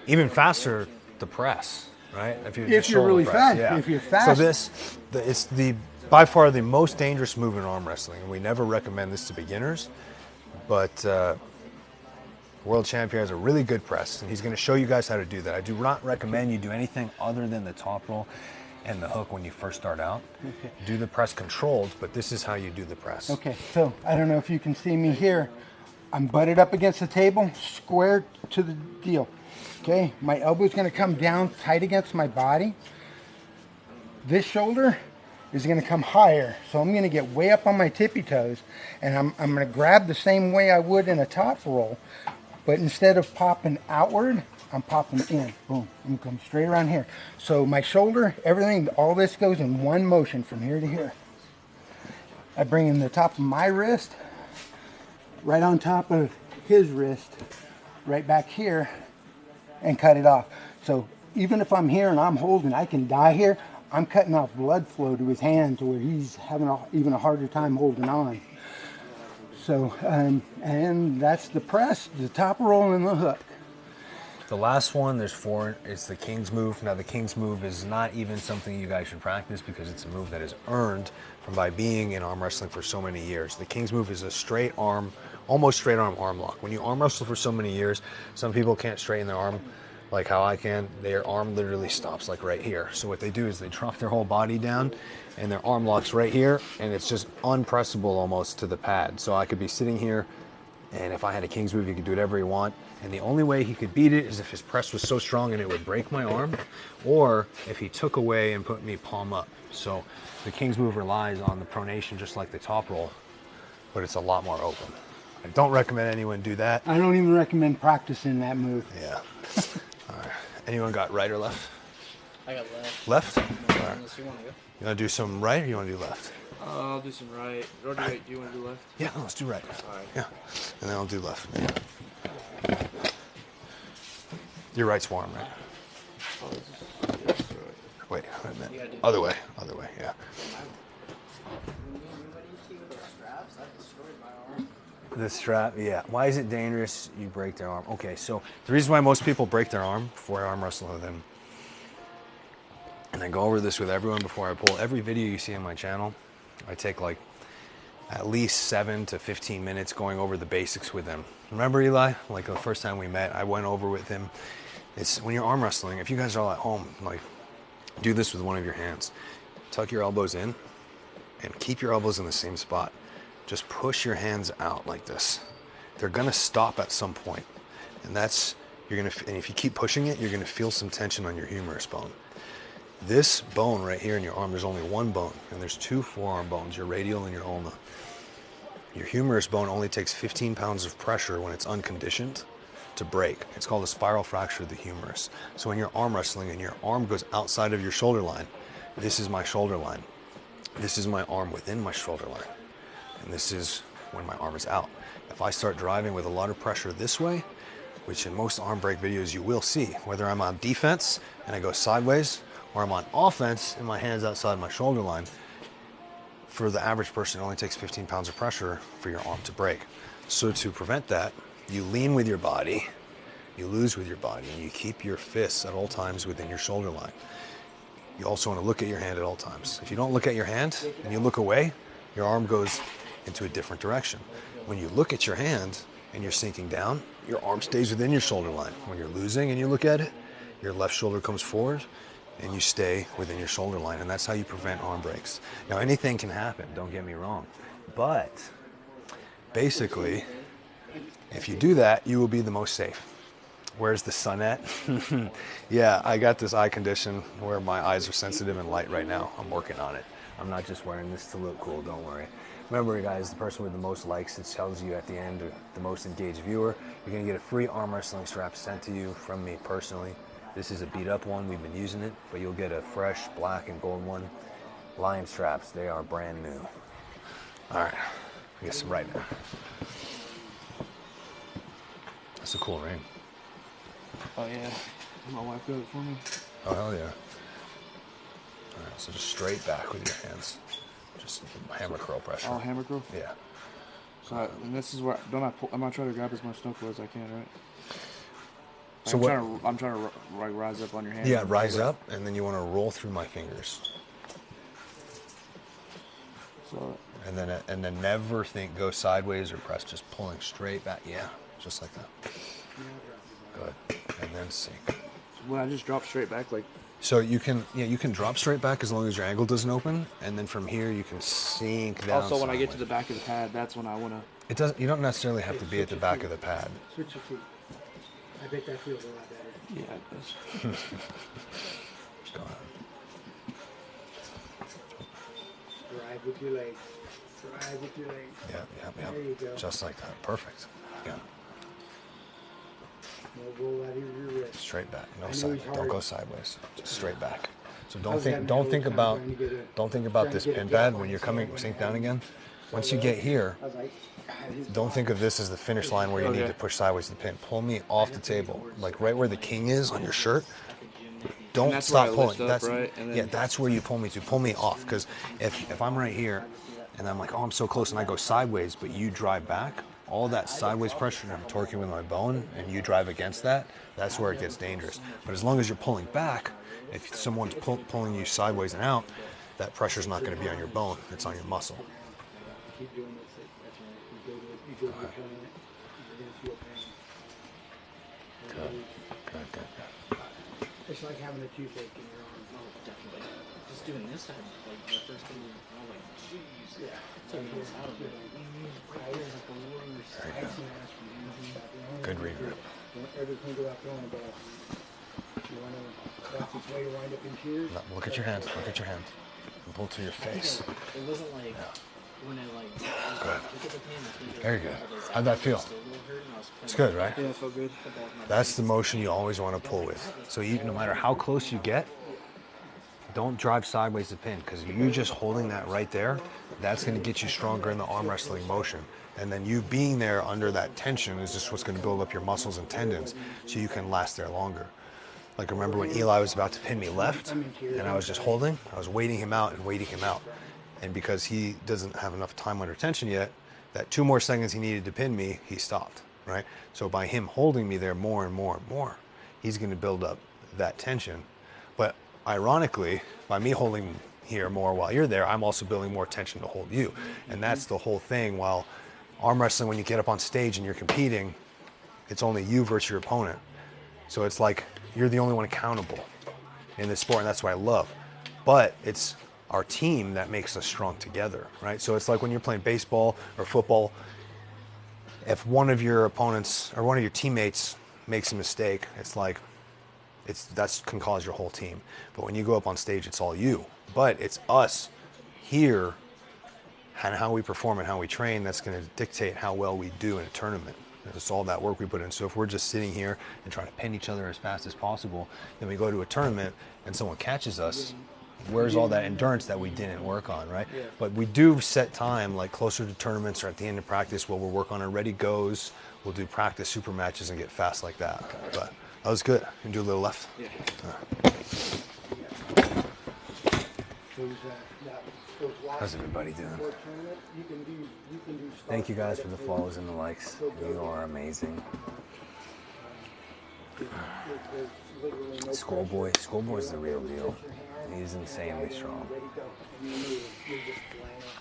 even faster, the press, right? If you're really press, fast. yeah. If you're fast. So it's by far the most dangerous move in arm wrestling, and we never recommend this to beginners. But world champion has a really good press, and he's going to show you guys how to do that. I do not recommend you do anything other than the top roll and the hook when you first start out. Okay. Do the press controlled, but this is how you do the press. Okay, so I don't know if you can see me here. I'm butted up against the table, square to the deal. Okay, my elbow's gonna come down tight against my body. This shoulder is gonna come higher. So I'm gonna get way up on my tippy toes, and I'm gonna grab the same way I would in a top roll, but instead of popping outward, I'm popping in. Boom, I'm gonna come straight around here. So my shoulder, everything, all this goes in one motion from here to here. I bring in the top of my wrist, right on top of his wrist, right back here, and cut it off. So even if I'm here and I'm holding, I can die here. I'm cutting off blood flow to his hand to where he's having even a harder time holding on. So, and that's the press, the top roll, and the hook. The last one, there's 4. It's the King's Move. Now, the King's Move is not even something you guys should practice because it's a move that is earned by being in arm wrestling for so many years. The King's Move is a straight arm, almost straight arm lock. When you arm wrestle for so many years, some people can't straighten their arm like how I can. Their arm literally stops like right here. So what they do is they drop their whole body down and their arm locks right here, and it's just unpressable almost to the pad. So I could be sitting here, and if I had a King's Move, you could do whatever you want. And the only way he could beat it is if his press was so strong and it would break my arm, or if he took away and put me palm up. So the King's Move relies on the pronation just like the top roll, but it's a lot more open. I don't recommend anyone do that. I don't even recommend practicing that move. Yeah. All right. Anyone got right or left? I got left. Left? No, All right. unless you want to go. You want to do some right or you want to do left? I'll do some right. Or do wait, do you want to do left? Yeah, let's do right. All right. Yeah. And then I'll do left. Yeah. Your right's warm, right? Oh, this is right. Wait a minute. Other way. Other way, yeah. The strap, yeah. Why is it dangerous? You break their arm. Okay, so the reason why most people break their arm before I arm wrestle with them, and I go over this with everyone before I pull every video you see on my channel, I take like at least 7 to 15 minutes going over the basics with them. Remember, Eli? Like the first time we met, I went over with him. It's when you're arm wrestling, if you guys are all at home, like do this with one of your hands. Tuck your elbows in and keep your elbows in the same spot. Just push your hands out like this. They're gonna stop at some point, and and if you keep pushing it, you're gonna feel some tension on your humerus bone. This bone right here in your arm, there's only one bone, and there's 2 forearm bones, your radial and your ulna. Your humerus bone only takes 15 pounds of pressure when it's unconditioned to break. It's called a spiral fracture of the humerus. So when you're arm wrestling and your arm goes outside of your shoulder line, this is my shoulder line. This is my arm within my shoulder line. And this is when my arm is out. If I start driving with a lot of pressure this way, which in most arm break videos you will see, whether I'm on defense and I go sideways, or I'm on offense and my hand's outside my shoulder line, for the average person, it only takes 15 pounds of pressure for your arm to break. So to prevent that, you lean with your body, you lose with your body, and you keep your fists at all times within your shoulder line. You also want to look at your hand at all times. If you don't look at your hand and you look away, your arm goes into a different direction. When you look at your hand and you're sinking down, your arm stays within your shoulder line. When you're losing and you look at it, your left shoulder comes forward and you stay within your shoulder line, and that's how you prevent arm breaks. Now, anything can happen, don't get me wrong, but basically, if you do that, you will be the most safe. Where's the sun at? Yeah, I got this eye condition where my eyes are sensitive and light right now. I'm working on it. I'm not just wearing this to look cool, don't worry. Remember, guys, the person with the most likes, it tells you at the end, the most engaged viewer, you're gonna get a free arm wrestling strap sent to you from me personally. This is a beat up one, we've been using it, but you'll get a fresh black and gold one. Lion straps, they are brand new. All right, I get some right now. That's a cool ring. Oh yeah, my wife got it for me. Oh hell yeah. All right, so just straight back with your hands. Just hammer curl pressure. Oh, hammer curl? Yeah. So, and this is where, I'm not trying to grab as much knuckle as I can, right? So I'm trying to like rise up on your hand. Yeah, rise up, and then you want to roll through my fingers. So. And then never think go sideways or press, just pulling straight back. Yeah, just like that. Good. And then sink. So when I just drop straight back, like. So you can drop straight back as long as your ankle doesn't open, and then from here you can sink down. Also, when I get to the back of the pad, that's when I wanna. It doesn't. You don't necessarily have to be at the back of the pad. Switch your feet. I bet that feels a lot better. Yeah, it does. Go ahead. Drive with your legs. Drive with your legs. Yeah. There you go. Just like that. Perfect. Yeah. No roll out of your wrist. Straight back. No I know side. it's Don't hard. go sideways. Just straight back. So I don't was think having a don't hard think time about trying to get a- don't think about trying this to get a pin gap pad on when you're it, so coming when sink I down had- again. Once you get here, I was like, don't think of this as the finish line where you need Okay. to push sideways to the pin. Pull me off the table, like right where the king is on your shirt. Don't that's where stop I pulling. lift up, That's right? And then- yeah, that's where you pull me to. Pull me off, because if I'm right here and I'm like, oh, I'm so close, and I go sideways, but you drive back, all that sideways pressure, I'm torquing with my bone, and you drive against that, that's where it gets dangerous. But as long as you're pulling back, if someone's pulling you sideways and out, that pressure's not going to be on your bone, it's on your muscle. Keep doing this. That's right. You go to your opponent. You're going to feel pain. Good. It's like having a toothache in your arm. Oh, definitely. Just doing this, like the first thing, I was like, jeez. Yeah. Taking this out of it. Right is like the worst. Good regrip. Don't ever think about throwing a ball. You want to, that's the way you wind up in cheers. Look at your hands. And pull to your face. It wasn't like when I like Good. look at the pain. Very good. How'd that feel? It's good, right? Yeah, it felt good. That's the motion you always want to pull with. So no matter how close you get, don't drive sideways to pin, because you just holding that right there, that's going to get you stronger in the arm wrestling motion. And then you being there under that tension is just what's going to build up your muscles and tendons so you can last there longer. Like, remember when Eli was about to pin me left and I was just holding? I was waiting him out. And because he doesn't have enough time under tension yet, that 2 more seconds he needed to pin me, he stopped, right? So by him holding me there more and more and more, he's going to build up that tension. But ironically, by me holding here more while you're there, I'm also building more tension to hold you. And that's the whole thing. While arm wrestling, when you get up on stage and you're competing, it's only you versus your opponent. So it's like you're the only one accountable in this sport, and that's what I love. But it's our team that makes us strong together, right? So it's like when you're playing baseball or football, if one of your opponents or one of your teammates makes a mistake, that can cause your whole team. But when you go up on stage, it's all you. But it's us here and how we perform and how we train that's going to dictate how well we do in a tournament. It's all that work we put in. So if we're just sitting here and trying to pin each other as fast as possible, then we go to a tournament and someone catches us, where's all that endurance that we didn't work on, right? Yeah. But we do set time, like closer to tournaments or at the end of practice, where we'll work on our ready goes. We'll do practice super matches and get fast like that. But that was good. You can do a little left. Yeah. How's everybody doing? Thank you guys for the follows and the likes. You are amazing. Schoolboy's the real deal. He's insanely strong.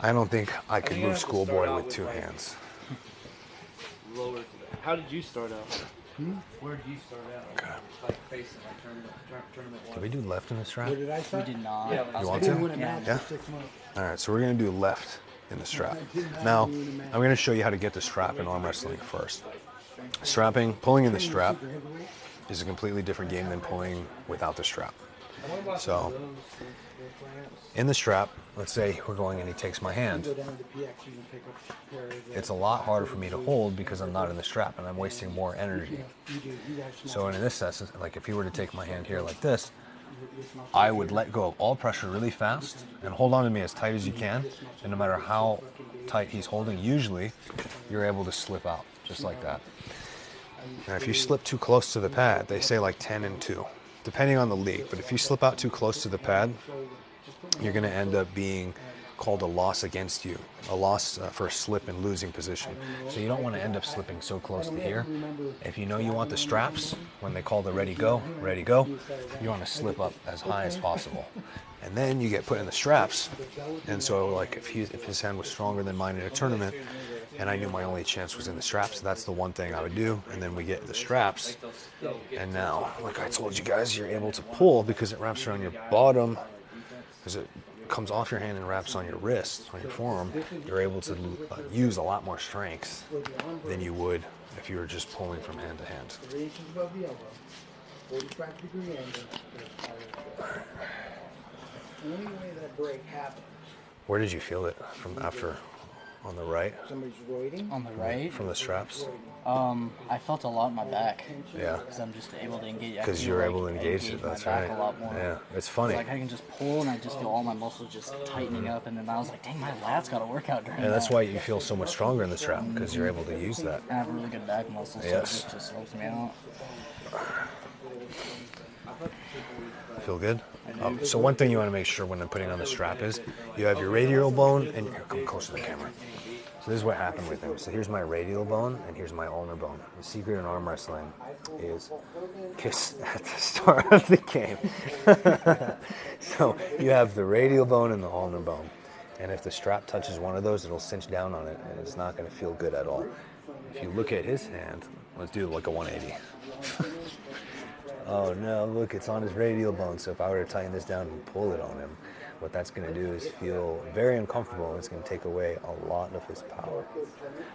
I don't think I could move Schoolboy with 2 hands. Lower. How did you start out? Where did you start out? Okay. Like facing, like tournament Did we do left in the strap? Where did I We start? did not. Yeah. You want to? Yeah? All right, so we're going to do left in the strap. Now, I'm going to show you how to get the strap in arm wrestling first. Pulling in the strap is a completely different game than pulling without the strap. So, in the strap, let's say we're going and he takes my hand. It's a lot harder for me to hold because I'm not in the strap and I'm wasting more energy. So in this sense, like if he were to take my hand here like this, I would let go of all pressure really fast and hold on to me as tight as you can. And no matter how tight he's holding, usually you're able to slip out just like that. Now if you slip too close to the pad, they say like 10 and 2. Depending on the league, but if you slip out too close to the pad, you're going to end up being called a loss against you, a loss for a slip and losing position. So you don't want to end up slipping so close to here. If you know you want the straps, when they call the ready go, you want to slip up as high as possible. And then you get put in the straps. And so like if his hand was stronger than mine in a tournament, and I knew my only chance was in the straps, that's the one thing I would do. And then we get the straps. And now, like I told you guys, you're able to pull because it wraps around your bottom, because it comes off your hand and wraps on your wrist, on your forearm. You're able to use a lot more strength than you would if you were just pulling from hand to hand. 3 inches above the elbow, 45-degree angle. The only way that break happens. Where did you feel it from after? On the right? Somebody's waiting. On the right, From the straps? I felt a lot in my back. Yeah. Because I'm just able to engage. Because you're able to engage it, my that's back right. A lot more. Yeah, it's funny. Like I can just pull and I just feel all my muscles just tightening up, and then I was like, dang, my lats got to work out during And that's that. why you feel so much stronger in the strap, because you're able to use that. I have really good back muscles, so Yes. it just helps me out. Feel good? So one thing you want to make sure when I'm putting on the strap is you have your radial bone, and come close to the camera. So this is what happened with him. So here's my radial bone and here's my ulnar bone. The secret in arm wrestling is kiss at the start of the game. So you have the radial bone and the ulnar bone. And if the strap touches one of those, it'll cinch down on it and it's not going to feel good at all. If you look at his hand, let's do like a 180. Oh no, look, it's on his radial bone. So if I were to tighten this down and pull it on him, what that's going to do is feel very uncomfortable, and it's going to take away a lot of his power.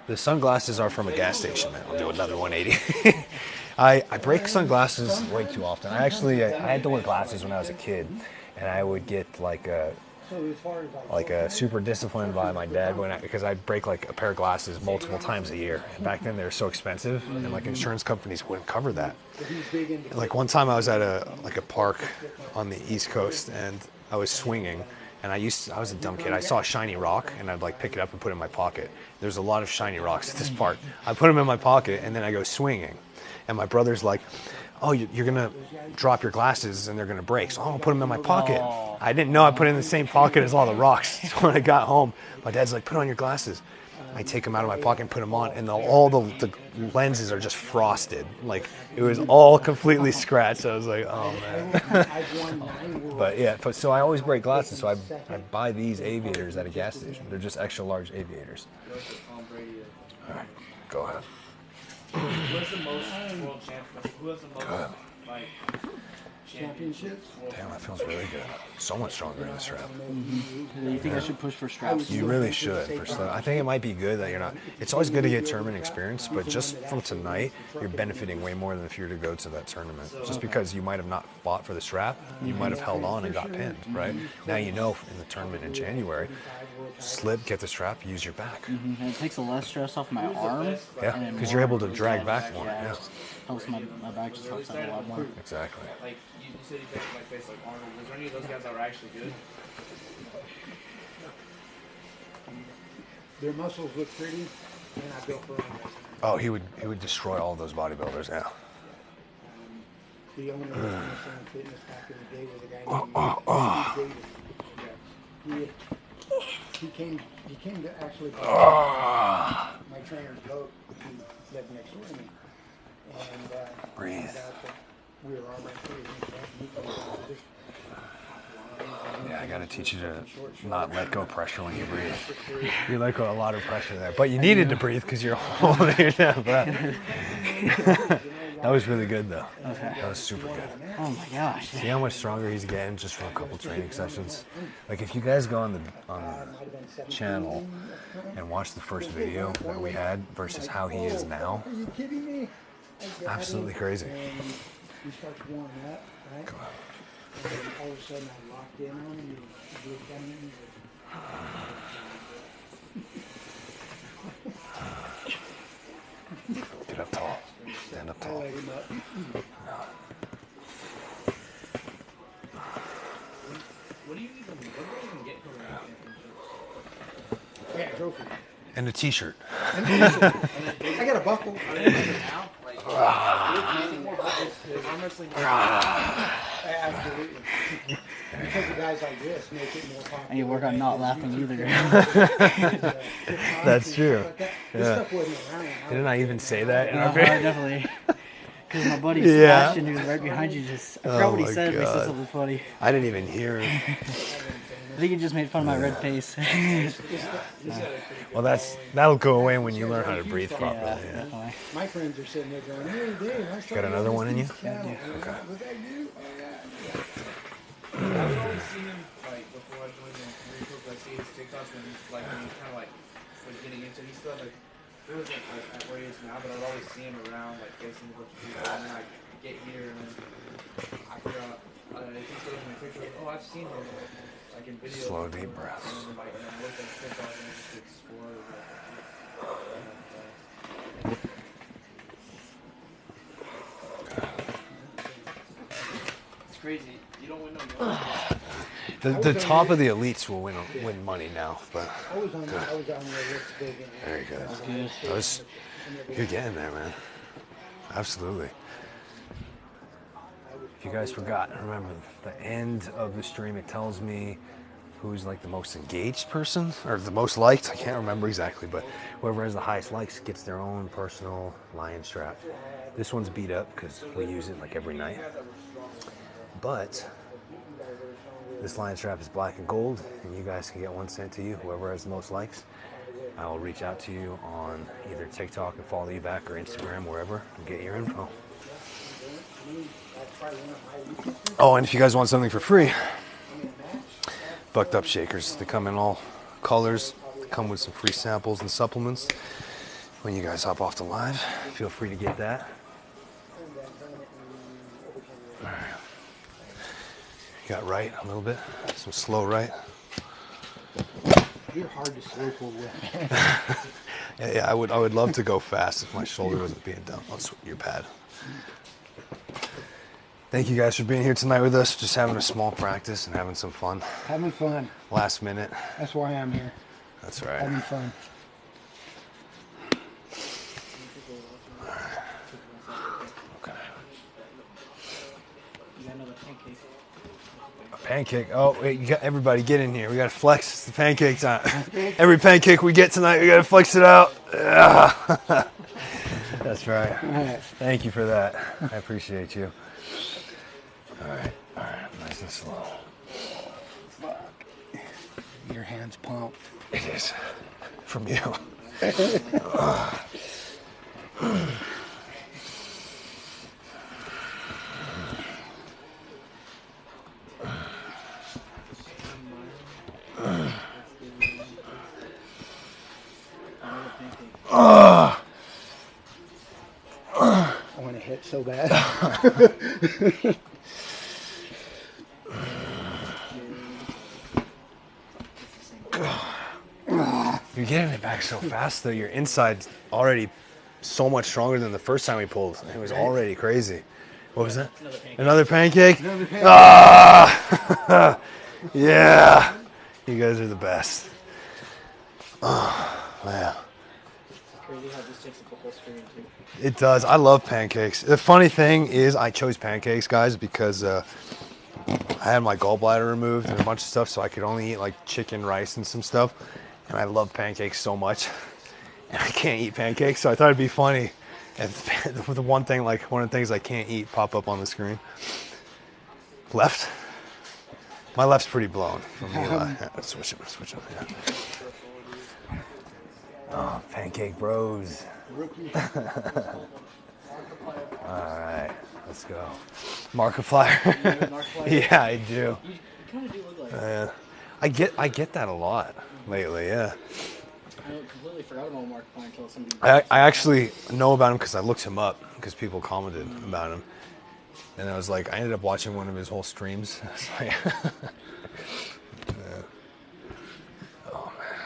The sunglasses are from a gas station, man. I'll do another 180. I break sunglasses way too often. I had to wear glasses when I was a kid, and I would get like a super disciplined by my dad because I'd break like a pair of glasses multiple times a year. And back then they were so expensive, and like insurance companies wouldn't cover that. And, like one time I was at a park on the East Coast, and I was swinging, and I was a dumb kid. I saw a shiny rock, and I'd like pick it up and put it in my pocket. There's a lot of shiny rocks at this park. I put them in my pocket, and then I go swinging, and my brother's like, "Oh, you're gonna drop your glasses, and they're gonna break." So I'll put them in my pocket. I didn't know I put it in the same pocket as all the rocks. So when I got home, my dad's like, "Put on your glasses." I take them out of my pocket and put them on, and all the lenses are just frosted. Like, it was all completely scratched. I was like, oh, man. But, yeah, so I always break glasses, so I buy these aviators at a gas station. They're just extra large aviators. All right, go ahead. What's the most world champions? Who has the most, like, championships? Damn, that feels really good. So much stronger in this strap. You think I should push for straps? You really should. I think it might be good that you're not. It's always good to get tournament experience, but just from tonight, you're benefiting way more than if you were to go to that tournament. Just because you might have not fought for the strap, you might have held on and got pinned, right? Now you know in the tournament in January, slip, get the strap, use your back. And it takes a less stress off my arm. Yeah, because you're able to drag back more. Yeah, Yeah. helps my back just helps out a lot more. Exactly. Like, you said you faced like Arnold. Was there any of those guys that were actually good? Their muscles look pretty, and I built for them. Oh, he would destroy all those bodybuilders. Yeah. The owner of Amazon Fitness back in the day was a guy named David. He came to actually my trainer's boat. He lived next door to me. And Breathe. found out that we were all right. Yeah, I gotta teach you to not let go pressure when you breathe. You let go a lot of pressure there, but you needed to breathe because you're holding your breath. That was really good though. Okay. That was super good. Oh my gosh. See how much stronger he's getting just from a couple training sessions. Like if you guys go on the channel and watch the first video that we had versus how he is now, Are you kidding me? absolutely crazy. And he starts warming up, right? And then all of a sudden I locked in on him and he looked at me and he goes, Get up tall. Stand up I tall. let him up. What do you even get from that championship? Yeah, trophy. And a t-shirt. I got a buckle. Arm wrestling. Absolutely. Because of guys like this make it more popular. And you work on not laughing either. That's true. This Yeah. stuff wasn't around. Didn't I even say that in our Uh-huh, video? definitely. Because my buddy Yeah. Sebastian, who's right behind you, I Oh forgot what he my said, but he God. said something funny. I didn't even hear him. I think he just made fun of my red face. Well, that'll go away when you learn how to breathe properly. Yeah, Yeah. definitely. My friends are sitting there going, hey, Dave, I saw Got you another on one in you? this channel." Okay. Was that you? Oh, yeah. I've always seen him like before I joined him. I see his TikToks when he's like when he kind of like was getting into. He still like it wasn't like at where he is now, but I'd always see him around like facing a bunch of people, and then I get here and then I figure out. He still in my picture. Oh, I've seen him like in videos. Slow, deep breaths. And then like and I looked at his TikTok and I just explored. It's crazy. You don't win no money. The top of the elites will win money now, but I was on the list big. very good. Good. You're getting there, man. Absolutely. If you guys forgot, remember the end of the stream. It tells me who's like the most engaged person or the most liked. I can't remember exactly, but whoever has the highest likes gets their own personal lion strap. This one's beat up because we use it like every night. But this lion strap is black and gold, and you guys can get one sent to you, whoever has the most likes. I'll reach out to you on either TikTok and follow you back, or Instagram, wherever, and get your info. Oh, and if you guys want something for free, Bucked Up shakers. They come in all colors. They come with some free samples and supplements. When you guys hop off the live, feel free to get that. All right. You got right a little bit, some slow right. You're hard to slow pull with. Yeah, I would love to go fast if my shoulder wasn't being done. Let's your pad. Thank you guys for being here tonight with us. Just having a small practice and having some fun. Having fun. Last minute. That's why I'm here. That's right. Having fun. Okay. A pancake. Oh, wait, you got everybody get in here. We got to flex. It's the pancake time. Every pancake we get tonight, we got to flex it out. Yeah. That's right. Thank you for that. I appreciate you. All right, nice and slow. Fuck. Your hand's pumped. It is. From you. I want to hit so bad. You're getting it back so fast, though. Your inside's already so much stronger than the first time we pulled. It was already crazy. What was that? Another pancake? Another pancake. Ah! Yeah. You guys are the best. Oh, man. It's crazy how this takes up the whole screen, too. It does. I love pancakes. The funny thing is I chose pancakes, guys, because I had my gallbladder removed and a bunch of stuff, so I could only eat like chicken, rice, and some stuff. And I love pancakes so much. And I can't eat pancakes, so I thought it'd be funny if the one of the things I can't eat pop up on the screen. Left? My left's pretty blown from me. Yeah, switch it, yeah. Oh, pancake bros. All right, let's go. Markiplier. Yeah, I do. You kind of do look like it. I get that a lot lately. Yeah. I completely forgot about Markiplier until somebody. I actually know about him because I looked him up because people commented about him, and I was like, I ended up watching one of his whole streams. I was like, yeah. Oh man.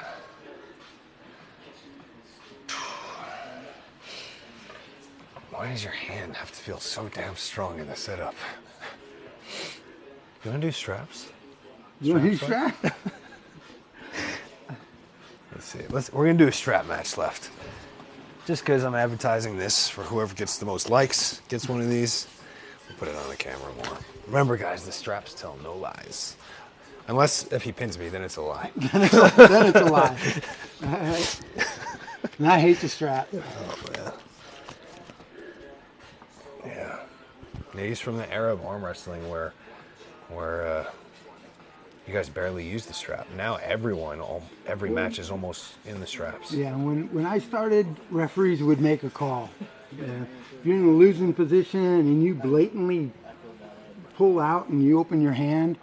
Why does your hand have to feel so damn strong in the setup? You want to do straps? You want to strap? Let's see. We're gonna do a strap match left. Just because I'm advertising this for whoever gets the most likes gets one of these. We'll put it on the camera more. Remember, guys, the straps tell no lies. Unless if he pins me, then it's a lie. Then it's a lie. And I hate the strap. Oh man. Yeah. He's from the era of arm wrestling where you guys barely use the strap. Now every match is almost in the straps. Yeah, when I started, referees would make a call. If you're in a losing position and you blatantly pull out and you open your hand,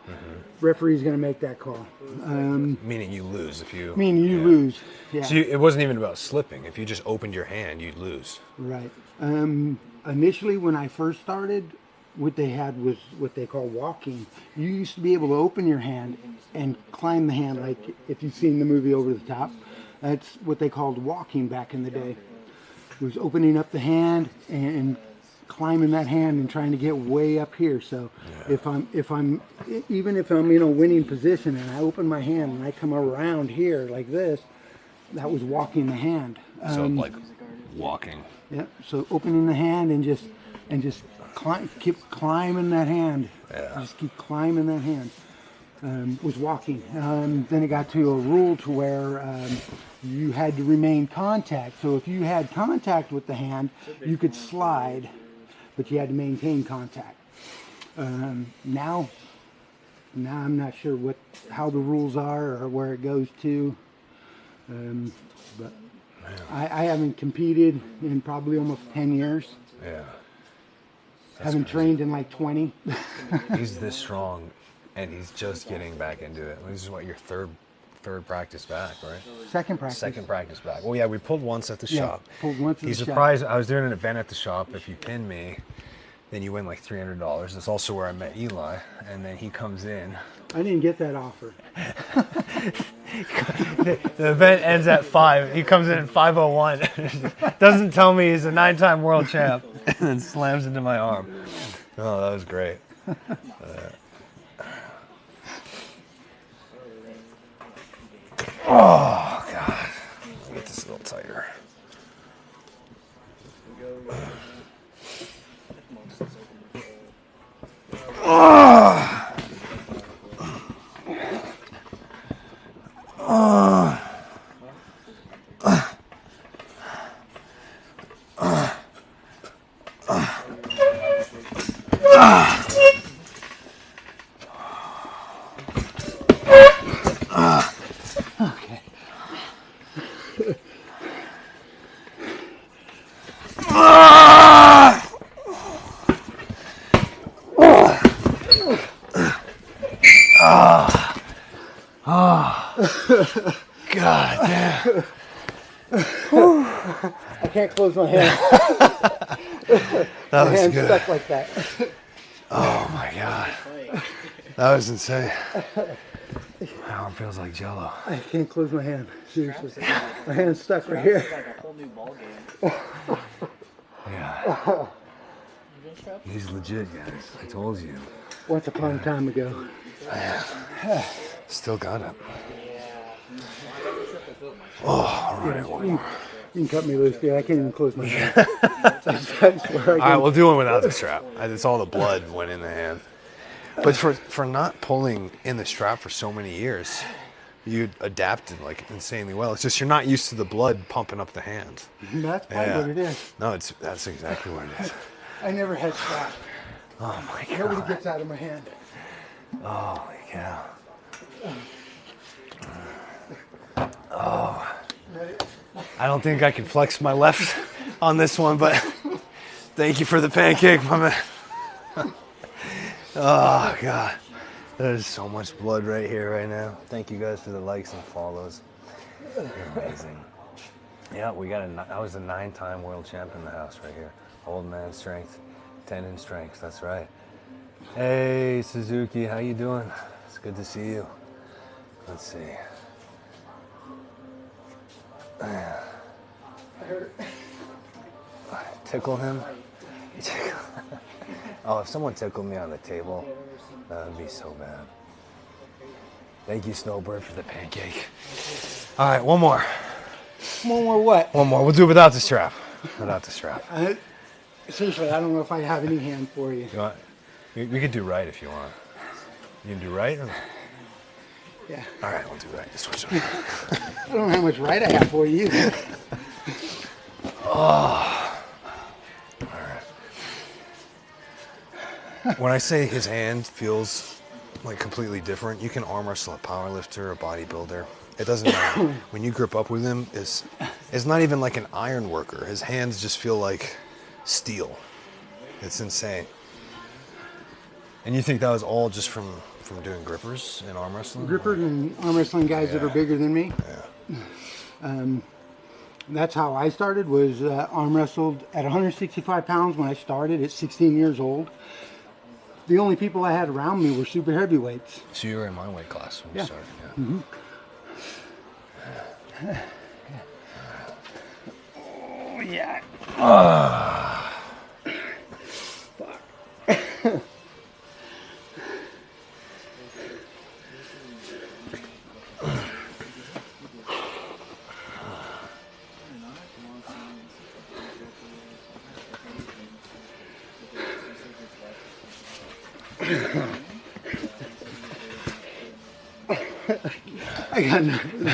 referee's going to make that call. Meaning you lose if you... lose. Yeah. So it wasn't even about slipping. If you just opened your hand, you'd lose. Right. Initially, when I first started, what they had was what they call walking. You used to be able to open your hand and climb the hand, like if you've seen the movie Over the Top. That's what they called walking back in the day. It was opening up the hand and climbing that hand and trying to get way up here. So if I'm even if I'm in a winning position and I open my hand and I come around here like this, that was walking the hand. So like walking. Yeah. So opening the hand and just keep climbing that hand. Yeah. Just keep climbing that hand. was walking. Then it got to a rule to where you had to remain contact. So if you had contact with the hand, you could slide, but you had to maintain contact. Now I'm not sure how the rules are or where it goes to. But I haven't competed in probably almost 10 years. Yeah. Haven't trained in like 20. He's this strong, and he's just getting back into it. This is what, your third practice back, right? Second practice. Second practice back. Well, yeah, we pulled once at the shop. Pulled once at He's the shop. surprised. I was doing an event at the shop. If you pin me, then you win like $300. That's also where I met Eli, and then he comes in. I didn't get that offer. The event ends at 5. He comes in at 5:01. Doesn't tell me he's a 9-time world champ, and then slams into my arm. Oh, that was great. Oh God, let me get this a little tighter. Okay. God damn. I can't close my hand. That My was hand's good. stuck like that. Oh my God. That was insane. My arm feels like Jello. I can't close my hand. Seriously. My hand's stuck right here. It's like a whole new ball game. Yeah. He's legit, guys. I told you. Once upon a time ago. Still got it. Oh, all right. One more. You can cut me loose, dude. I can't even close my hand. I swear All right, we'll do one without the strap. It's all the blood went in the hand. But for not pulling in the strap for so many years, you adapted like insanely well. It's just you're not used to the blood pumping up the hand. That's probably what it is. No, that's exactly what it is. I never had strap. Oh my God. Nobody gets out of my hand. Holy cow. Oh. I don't think I can flex my left on this one, but thank you for the pancake, my man. Oh, God. There's so much blood right here right now. Thank you guys for the likes and follows. You're amazing. Yeah, I was a 9-time world champ in the house right here. Old man strength, tendon strength, that's right. Hey, Suzuki, how you doing? It's good to see you. Let's see. Tickle him? Oh, if someone tickled me on the table, that would be so bad. Thank you, Snowbird, for the pancake. All right, one more. One more what? One more. We'll do it without the strap. Without the strap. Seriously, I don't know if I have any hand for you. You want? We could do right if you want. You can do right? Or... Yeah. All right, we'll do right. Just switch it. I don't know how much right I have for you. Oh. All right. When I say his hand feels like completely different, you can arm wrestle a power lifter, a bodybuilder. It doesn't matter. When you grip up with him, it's not even like an iron worker. His hands just feel like steel. It's insane. And you think that was all just from doing grippers and arm wrestling? Grippers and arm wrestling guys that are bigger than me. Yeah. That's how I started, was arm wrestled at 165 pounds when I started at 16 years old. The only people I had around me were super heavyweights. So you were in my weight class when you started, yeah. Mm-hmm. Oh, yeah. Fuck. I got nothing.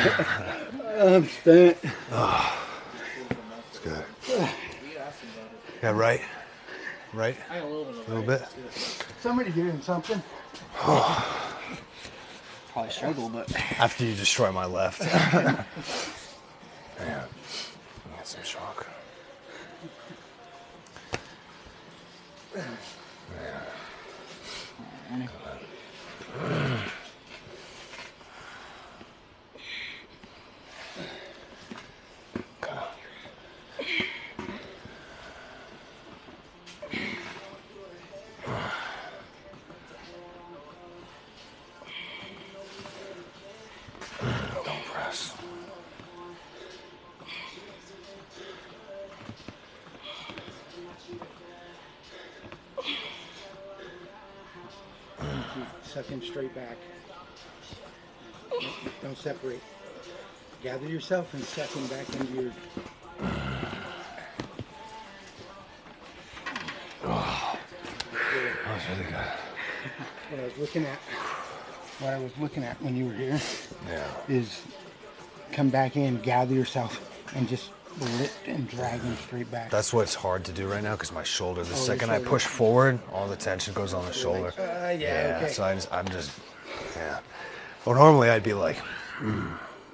I'm spent. It's good. Yeah, right? Right? I got a little bit. A little bit? Somebody doing something. Probably struggle, but After you destroy my left. Man, get some shock. Anyway. Don't press. Suck him straight back. Don't separate. Gather yourself and suck him back into your. That was really good. What I was looking at when you were here Yeah. is come back in, gather yourself, and just lift and drag him straight back. That's what's hard to do right now because my shoulder, the your second I shoulder. push forward, all the tension goes on the shoulder. Yeah, okay. So I'm just, yeah. Well, normally I'd be like,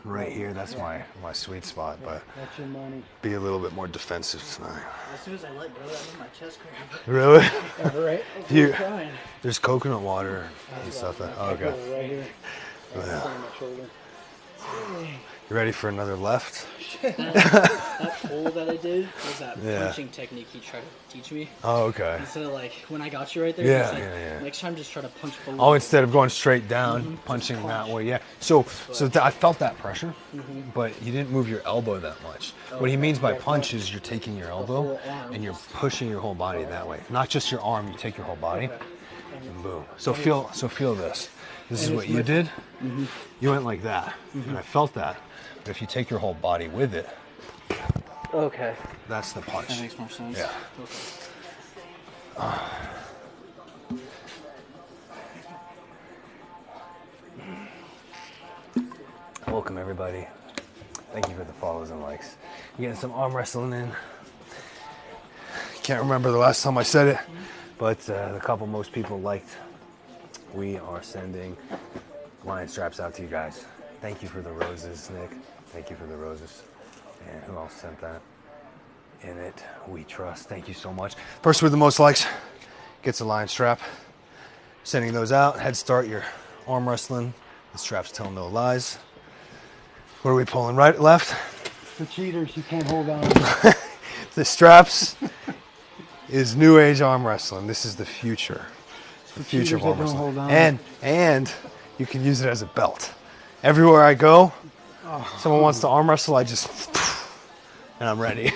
right here. That's my sweet spot, but That's your money. be a little bit more defensive tonight. As soon as I let go, that made my chest cramp. Really? All right. You, Crying. there's coconut water and stuff. Oh, okay. Right here. Yeah. On my shoulder. You ready for another left? That pull that I did was that Yeah. punching technique he tried to teach me. Oh, okay. Instead of like when I got you right there, Yeah, he's like, yeah. next time just try to punch below. Oh, instead of going straight down, punching that way, yeah. So I felt that pressure, but you didn't move your elbow that much. What he means by punch is you're taking your elbow and you're pushing your whole body that way. Not just your arm, you take your whole body, and boom. So feel this. This is what you did. You went like that, and I felt that. But if you take your whole body with it, Okay. that's the punch. That makes more sense. Yeah. Welcome everybody. Thank you for the follows and likes. You're getting some arm wrestling in. Can't remember the last time I said it, but the couple most people liked. We are sending lion straps out to you guys. Thank you for the roses, Nick. Thank you for the roses. And who else sent that? In it, we trust. Thank you so much. Person with the most likes gets a lion strap. Sending those out. Head start your arm wrestling. The straps tell no lies. What are we pulling? Right, left? For cheaters, you can't hold on. The straps is new age arm wrestling. This is the future. The future of cheaters arm that don't wrestling. hold on. And you can use it as a belt. Everywhere I go, someone wants to arm wrestle, I just and I'm ready.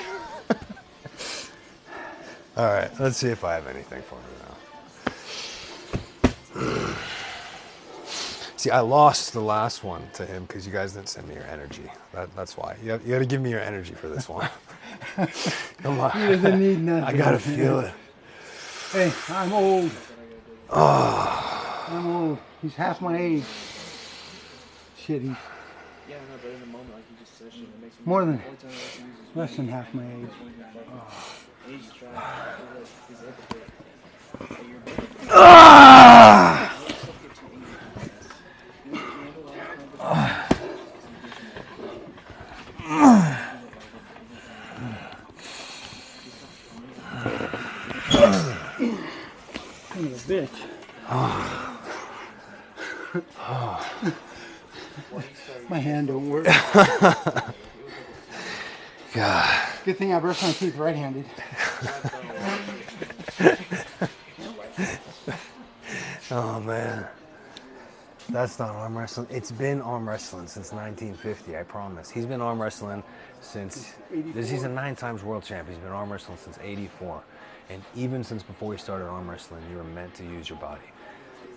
All right, let's see if I have anything for you now. See, I lost the last one to him because you guys didn't send me your energy. That's why. You got to give me your energy for this one. Come on. He doesn't need nothing. I got to feel it. Hey, I'm old. I'm old. He's half my age. Shit, he's Yeah, I know, but in the moment, like you just said, shit, it makes me more than, only time I like to use is less than half my age. and he's trying. He's a hypocrite. Like, you're being Son of a bitch. My hand don't work. God. Good thing I brushed my teeth right-handed. Oh man. That's not arm wrestling. It's been arm wrestling since 1950, I promise. He's been arm wrestling since, he's a 9 times world champ. He's been arm wrestling since 84. And even since before he started arm wrestling, you were meant to use your body.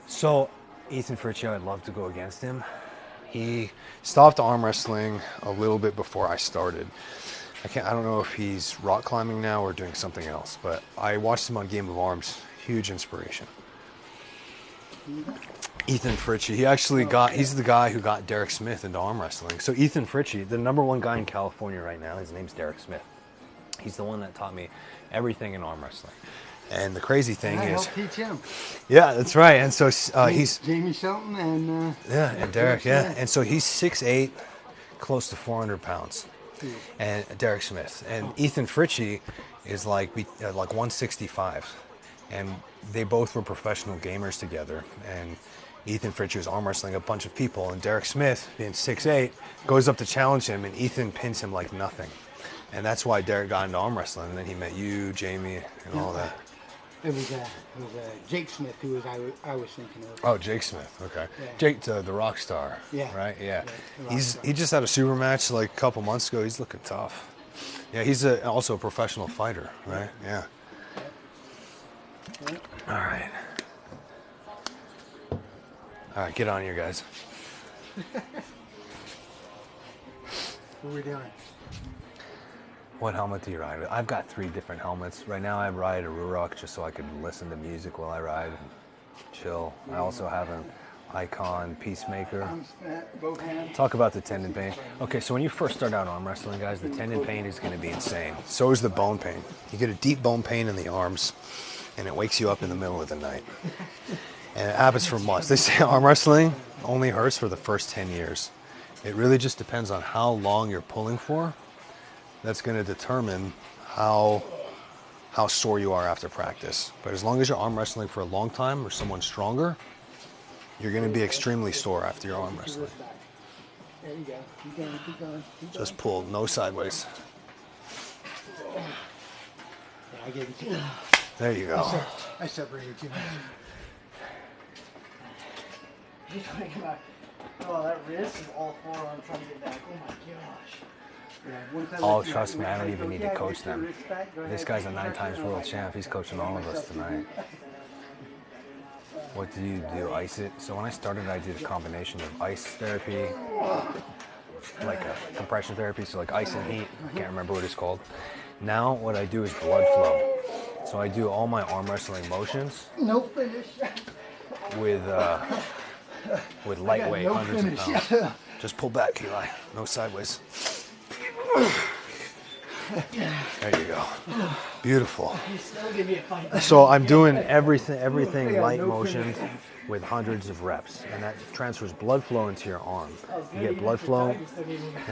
So, Ethan Friccio, I'd love to go against him. He stopped arm wrestling a little bit before I started. I don't know if he's rock climbing now or doing something else, but I watched him on Game of Arms. Huge inspiration. Ethan Fritchie. He's the guy who got Derek Smith into arm wrestling. So Ethan Fritchie, the #1 guy in California right now, his name's Derek Smith. He's the one that taught me everything in arm wrestling. And the crazy thing I is, helped teach him. yeah, that's right. And so he's Jamie Shelton and and Derek, yeah. And so he's 6'8", close to 400 pounds. And Derek Smith and Ethan Fritchie is like 165, and they both were professional gamers together. And Ethan Fritchie was arm wrestling a bunch of people, and Derek Smith, being 6'8", goes up to challenge him, and Ethan pins him like nothing. And that's why Derek got into arm wrestling. And then he met you, Jamie, and all that. it was Jake Smith who I was thinking of. Oh, Jake Smith. Okay, Yeah. Jake, the rock star. Yeah. Right. Yeah. The Rock Star. He just had a super match like a couple months ago. He's looking tough. Yeah, he's also a professional fighter, right? Yeah. All right. All right, get on here, guys. What are we doing? What helmet do you ride with? I've got 3 different helmets. Right now I ride a Ruroc just so I can listen to music while I ride and chill. I also have an Icon Peacemaker. Both hands. Talk about the tendon pain. Okay, so when you first start out arm wrestling, guys, the tendon pain is going to be insane. So is the bone pain. You get a deep bone pain in the arms, and it wakes you up in the middle of the night. And it happens for months. They say arm wrestling only hurts for the first 10 years. It really just depends on how long you're pulling for. That's going to determine how sore you are after practice. But as long as you're arm wrestling for a long time or someone stronger, you're going to be extremely sore after your arm wrestling. There you go. Keep going, keep going, keep going. Just pull, no sideways. Yeah, I gave it to you. There you go. I separated too much. Oh, that wrist is all forearm trying to get back. Oh my gosh. Oh, trust me, I don't even need to coach them. This guy's a 9 times world champ. He's coaching all of us tonight. What do you do? Ice it? So when I started, I did a combination of ice therapy, like a compression therapy, so like ice and heat. I can't remember what it's called. Now what I do is blood flow. So I do all my arm wrestling motions No finish. with lightweight, no hundreds of finish. pounds. Just pull back, Eli. No sideways. There you go. Beautiful. You still give me a fight. So I'm doing everything light motion with hundreds of reps, and that transfers blood flow into your arm. You get blood flow, and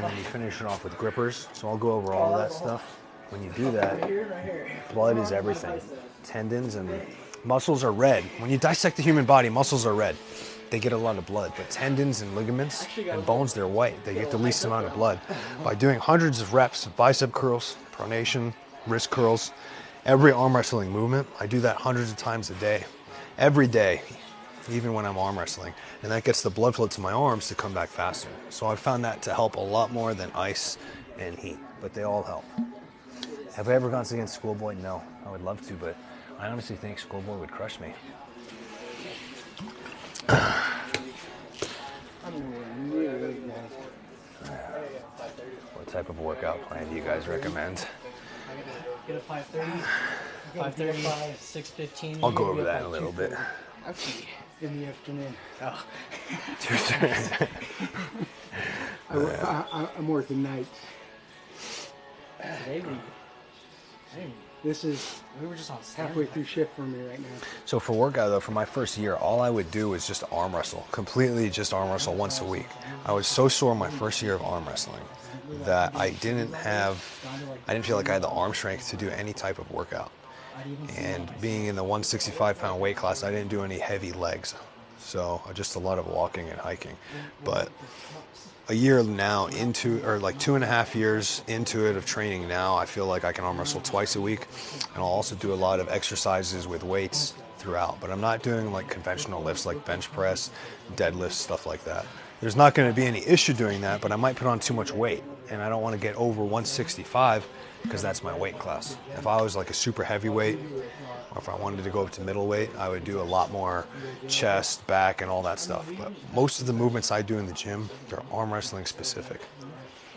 then you finish it off with grippers. So I'll go over all of that stuff. When you do that, blood is everything. Tendons and muscles are red. When you dissect the human body, muscles are red. They get a lot of blood, but tendons and ligaments and bones, they're white. They get the least amount of blood. By doing hundreds of reps of bicep curls, pronation, wrist curls, every arm wrestling movement, I do that hundreds of times a day, every day, even when I'm arm wrestling. And that gets the blood flow to my arms to come back faster. So I found that to help a lot more than ice and heat, but they all help. Have I ever gone against Schoolboy? No, I would love to, but I honestly think Schoolboy would crush me. What type of workout plan do you guys recommend? Get a 5:30, 5:30, 6:15. I'll go over that in a little bit. Okay. In the afternoon. Oh. I'm working nights. Today This is we were just on halfway through shift for me right now. So for workout though, for my first year, all I would do was just arm wrestle, completely just arm wrestle once a week. I was so sore my first year of arm wrestling that I didn't feel like I had the arm strength to do any type of workout. And being in the 165-pound weight class, I didn't do any heavy legs. So just a lot of walking and hiking. But a year now into, or like 2.5 years into it of training now, I feel like I can arm wrestle twice a week. And I'll also do a lot of exercises with weights throughout. But I'm not doing like conventional lifts like bench press, deadlifts, stuff like that. There's not going to be any issue doing that, but I might put on too much weight. And I don't want to get over 165 because that's my weight class. If I was like a super heavyweight, or if I wanted to go up to middleweight, I would do a lot more chest, back, and all that stuff. But most of the movements I do in the gym, they're arm wrestling specific.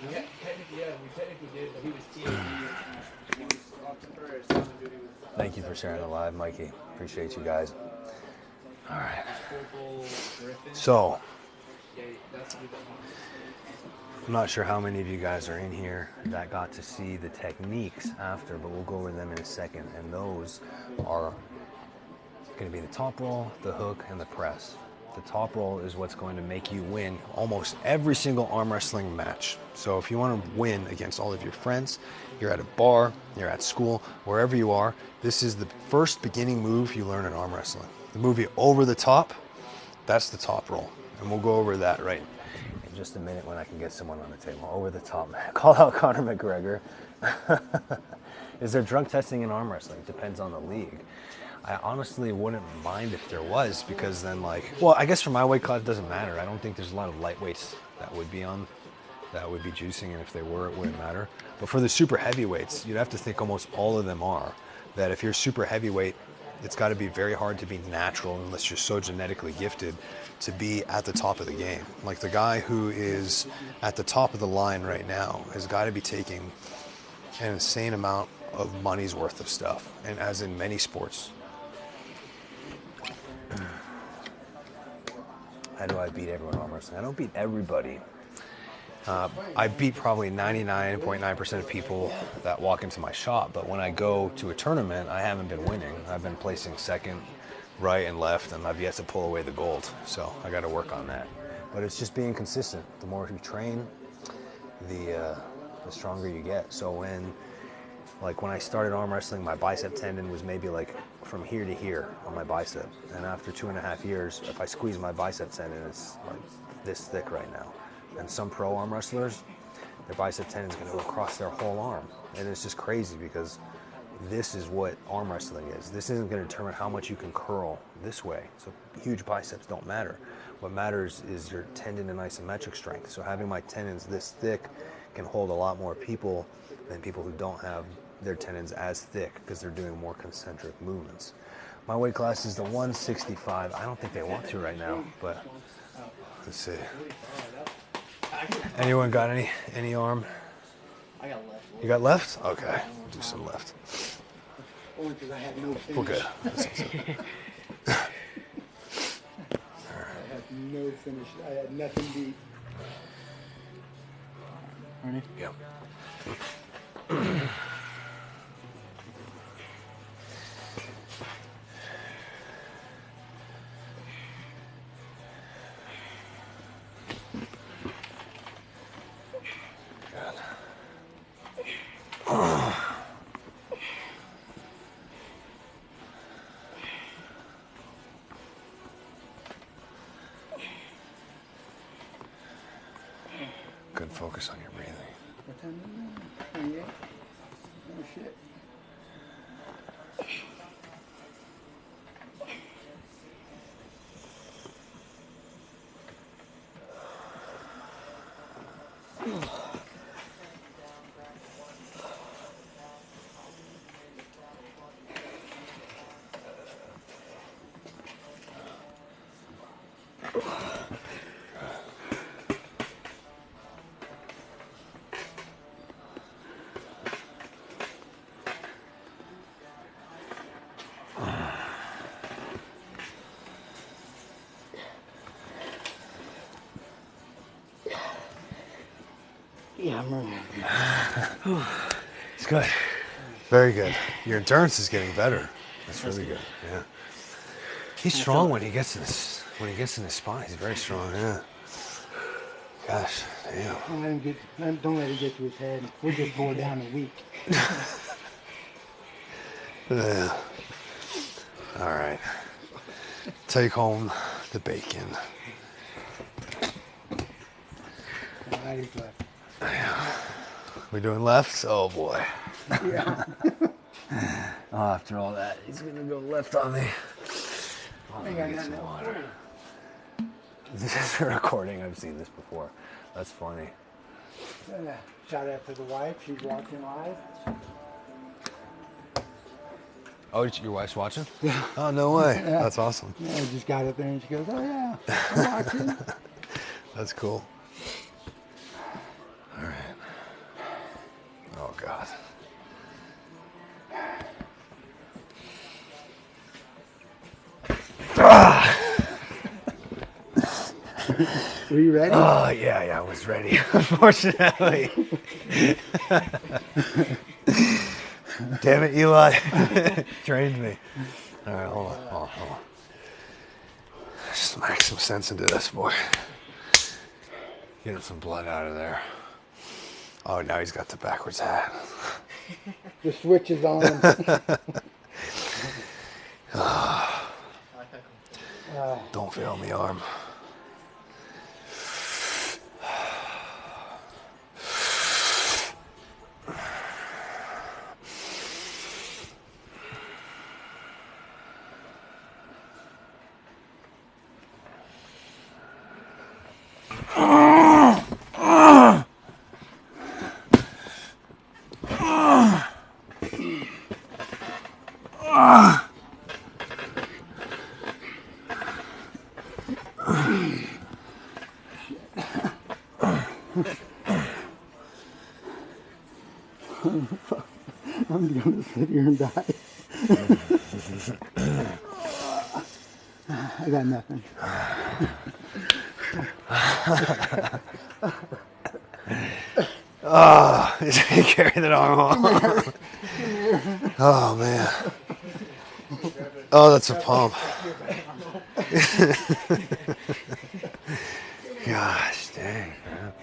We technically did, but he was teaming. He was on temporary assignment duty with Thank you for sharing the live, Mikey. Appreciate you guys. All right. Corporal Griffin. So, Yeah, that's who that one. I'm not sure how many of you guys are in here that got to see the techniques after, but we'll go over them in a second. And those are going to be the top roll, the hook, and the press. The top roll is what's going to make you win almost every single arm wrestling match. So if you want to win against all of your friends, you're at a bar, you're at school, wherever you are, this is the first beginning move you learn in arm wrestling. The move you over the top, that's the top roll. And we'll go over that right in just a minute when I can get someone on the table. Over the top. Call out Conor McGregor. Is there drug testing in arm wrestling? Depends on the league. I honestly wouldn't mind if there was, because then well, I guess for my weight class it doesn't matter. I don't think there's a lot of lightweights that would be juicing, and if they were, it wouldn't matter. But for the super heavyweights, you'd have to think almost all of them are. That if you're super heavyweight, it's got to be very hard to be natural unless you're so genetically gifted to be at the top of the game. Like the guy who is at the top of the line right now has got to be taking an insane amount of money's worth of stuff, and as in many sports. How do I beat everyone in arm wrestling? I don't beat everybody. I beat probably 99.9% of people that walk into my shop, but when I go to a tournament, I haven't been winning. I've been placing second, right, and left, and I've yet to pull away the gold. So I got to work on that. But it's just being consistent. The more you train, the stronger you get. So when I started arm wrestling, my bicep tendon was maybe like from here to here on my bicep. And after 2.5 years, if I squeeze my bicep tendon, it's like this thick right now. And some pro arm wrestlers, their bicep tendon is going to go across their whole arm. And it's just crazy because this is what arm wrestling is. This isn't going to determine how much you can curl this way. So huge biceps don't matter. What matters is your tendon and isometric strength. So having my tendons this thick can hold a lot more people than people who don't have their tendons as thick because they're doing more concentric movements. My weight class is the 165. I don't think they want to right now, but let's see. Anyone got any arm? I got left. You got left? Okay, we'll do some left. Only because I had no finish. We're good. That sounds good. I had no finish. I had nothing deep. Ready? Yep. Good focus on your breathing. What time is it? 28? Oh shit. Yeah, I'm ready. It's good. Very good. Your endurance is getting better. That's really good. Yeah. He's strong when he gets in his spine. He's very strong. Yeah. Gosh, damn. Don't let it get to his head. We're just going down a week. Yeah. All right. Take home the bacon. That is left. We doing left? Oh boy. Yeah. Oh, after all that, he's gonna go left on me. I ain't got nothing else. Water. This is a recording. I've seen this before. That's funny. Shout out to the wife. She's watching live. Oh, your wife's watching? Yeah. Oh, no way. Yeah. That's awesome. Yeah, I just got up there and she goes, "Oh yeah, I'm watching." That's cool. All right. Oh, God. Ah! Were you ready? Oh, yeah, I was ready, unfortunately. Damn it, Eli. Trained me. All right, hold on. Smack some sense into this, boy. Getting some blood out of there. Oh, now he's got the backwards hat. The switch is on. Don't fail me, arm. I'm gonna sit here and die. I got nothing. Oh, he carried that arm off. Oh, man. Oh, that's a pump. Gosh, dang, man.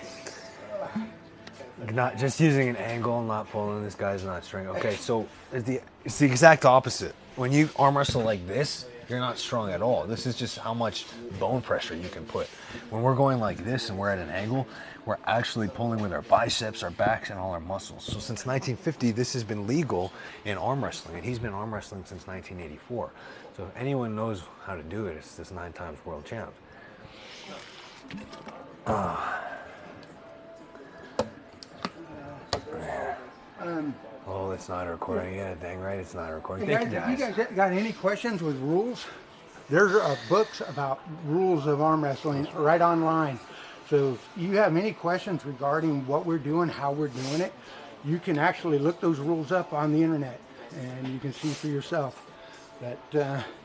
Not just using an angle, not pulling. This guy's not strong. Okay, so it's the exact opposite. When you arm wrestle like this, you're not strong at all. This is just how much bone pressure you can put. When we're going like this and we're at an angle, we're actually pulling with our biceps, our backs, and all our muscles. So since 1950, this has been legal in arm wrestling, and he's been arm wrestling since 1984. So if anyone knows how to do it, it's this 9 times world champ. Oh, it's not recording. Yeah, dang right, it's not recording. Hey Thank guys, you if guys. you guys got any questions with rules, there's books about rules of arm wrestling right online. So if you have any questions regarding what we're doing, how we're doing it, you can actually look those rules up on the internet and you can see for yourself that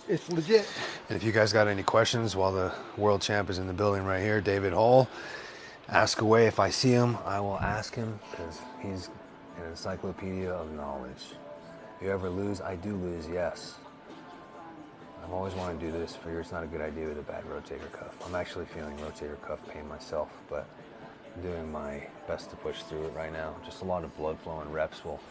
it's legit. And if you guys got any questions while the world champ is in the building right here, David Hall, ask away. If I see him, I will ask him because he's an encyclopedia of knowledge. If you ever lose, I do lose, yes. I've always wanted to do this. Figure it's not a good idea with a bad rotator cuff. I'm actually feeling rotator cuff pain myself, but I'm doing my best to push through it right now. Just a lot of blood flow and reps will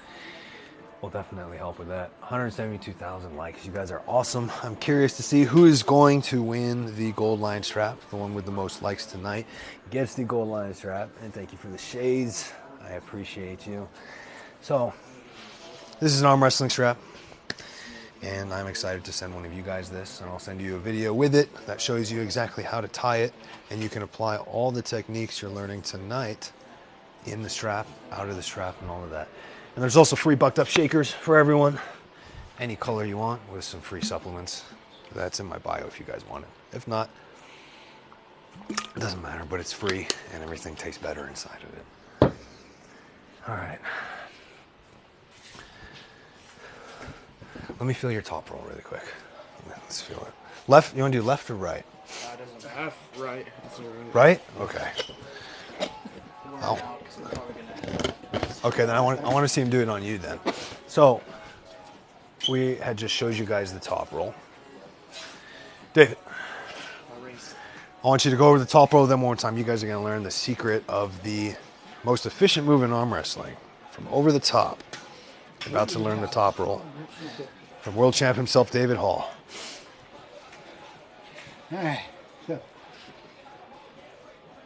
definitely help with that. 172,000 likes. You guys are awesome. I'm curious to see who is going to win the gold line strap. The one with the most likes tonight gets the gold line strap. And thank you for the shades. I appreciate you. So this is an arm wrestling strap, and I'm excited to send one of you guys this, and I'll send you a video with it that shows you exactly how to tie it, and you can apply all the techniques you're learning tonight in the strap, out of the strap, and all of that. And there's also free bucked up shakers for everyone, any color you want, with some free supplements. That's in my bio if you guys want it. If not, it doesn't matter, but it's free and everything tastes better inside of it. All right. Let me feel your top roll really quick. Let's feel it. Left, you want to do left or right? It doesn't matter. Right. It's all right. Right? Okay. Oh. Okay, then I want to see him do it on you then. So, we had just showed you guys the top roll. David, I want you to go over the top roll then one more time. You guys are going to learn the secret of the most efficient move in arm wrestling. From over the top. You're about to learn the top roll. From world champ himself, David Hall. All right, so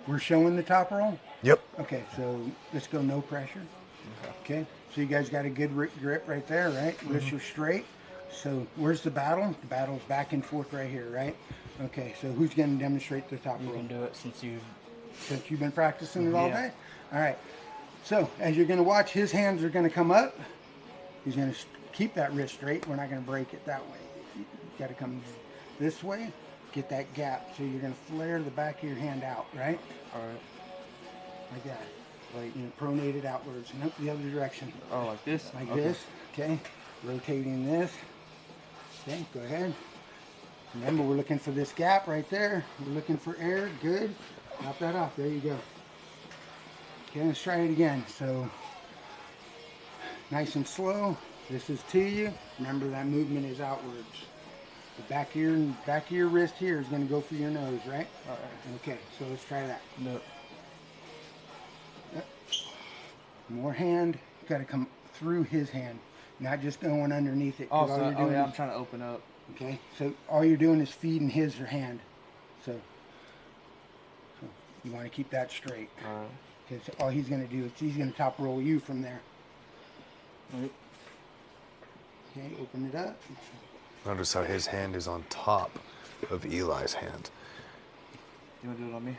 we're showing the top roll. Yep. Okay, so let's go no pressure. Okay, so you guys got a good grip right there, right? Wrists are straight. So where's the battle? The battle's back and forth right here, right? Okay, so who's going to demonstrate the top roll? You can do it since you've been practicing it all day? All right. So as you're going to watch, his hands are going to come up. He's going to keep that wrist straight. We're not going to break it that way. You got to come this way, get that gap. So you're going to flare the back of your hand out, right? All right. Like that. Like, you know, pronate it outwards. Nope, the other direction. Oh, like this? Like this. Okay. Rotating this. Okay, go ahead. Remember, we're looking for this gap right there. We're looking for air. Good. Pop that off. There you go. Okay, let's try it again. So, nice and slow. This is to you. Remember, that movement is outwards. The back of your wrist here is going to go for your nose, right? All right. Okay, so let's try that. No. Yep. More hand. Got to come through his hand, not just going underneath it. Oh, 'cause all so, you're doing I'm is- trying to open up. Okay, so all you're doing is feeding his hand. So you want to keep that straight. All right. Because all he's going to do is he's going to top roll you from there. Right. Okay, open it up. Notice how his hand is on top of Eli's hand. You want to do it on me?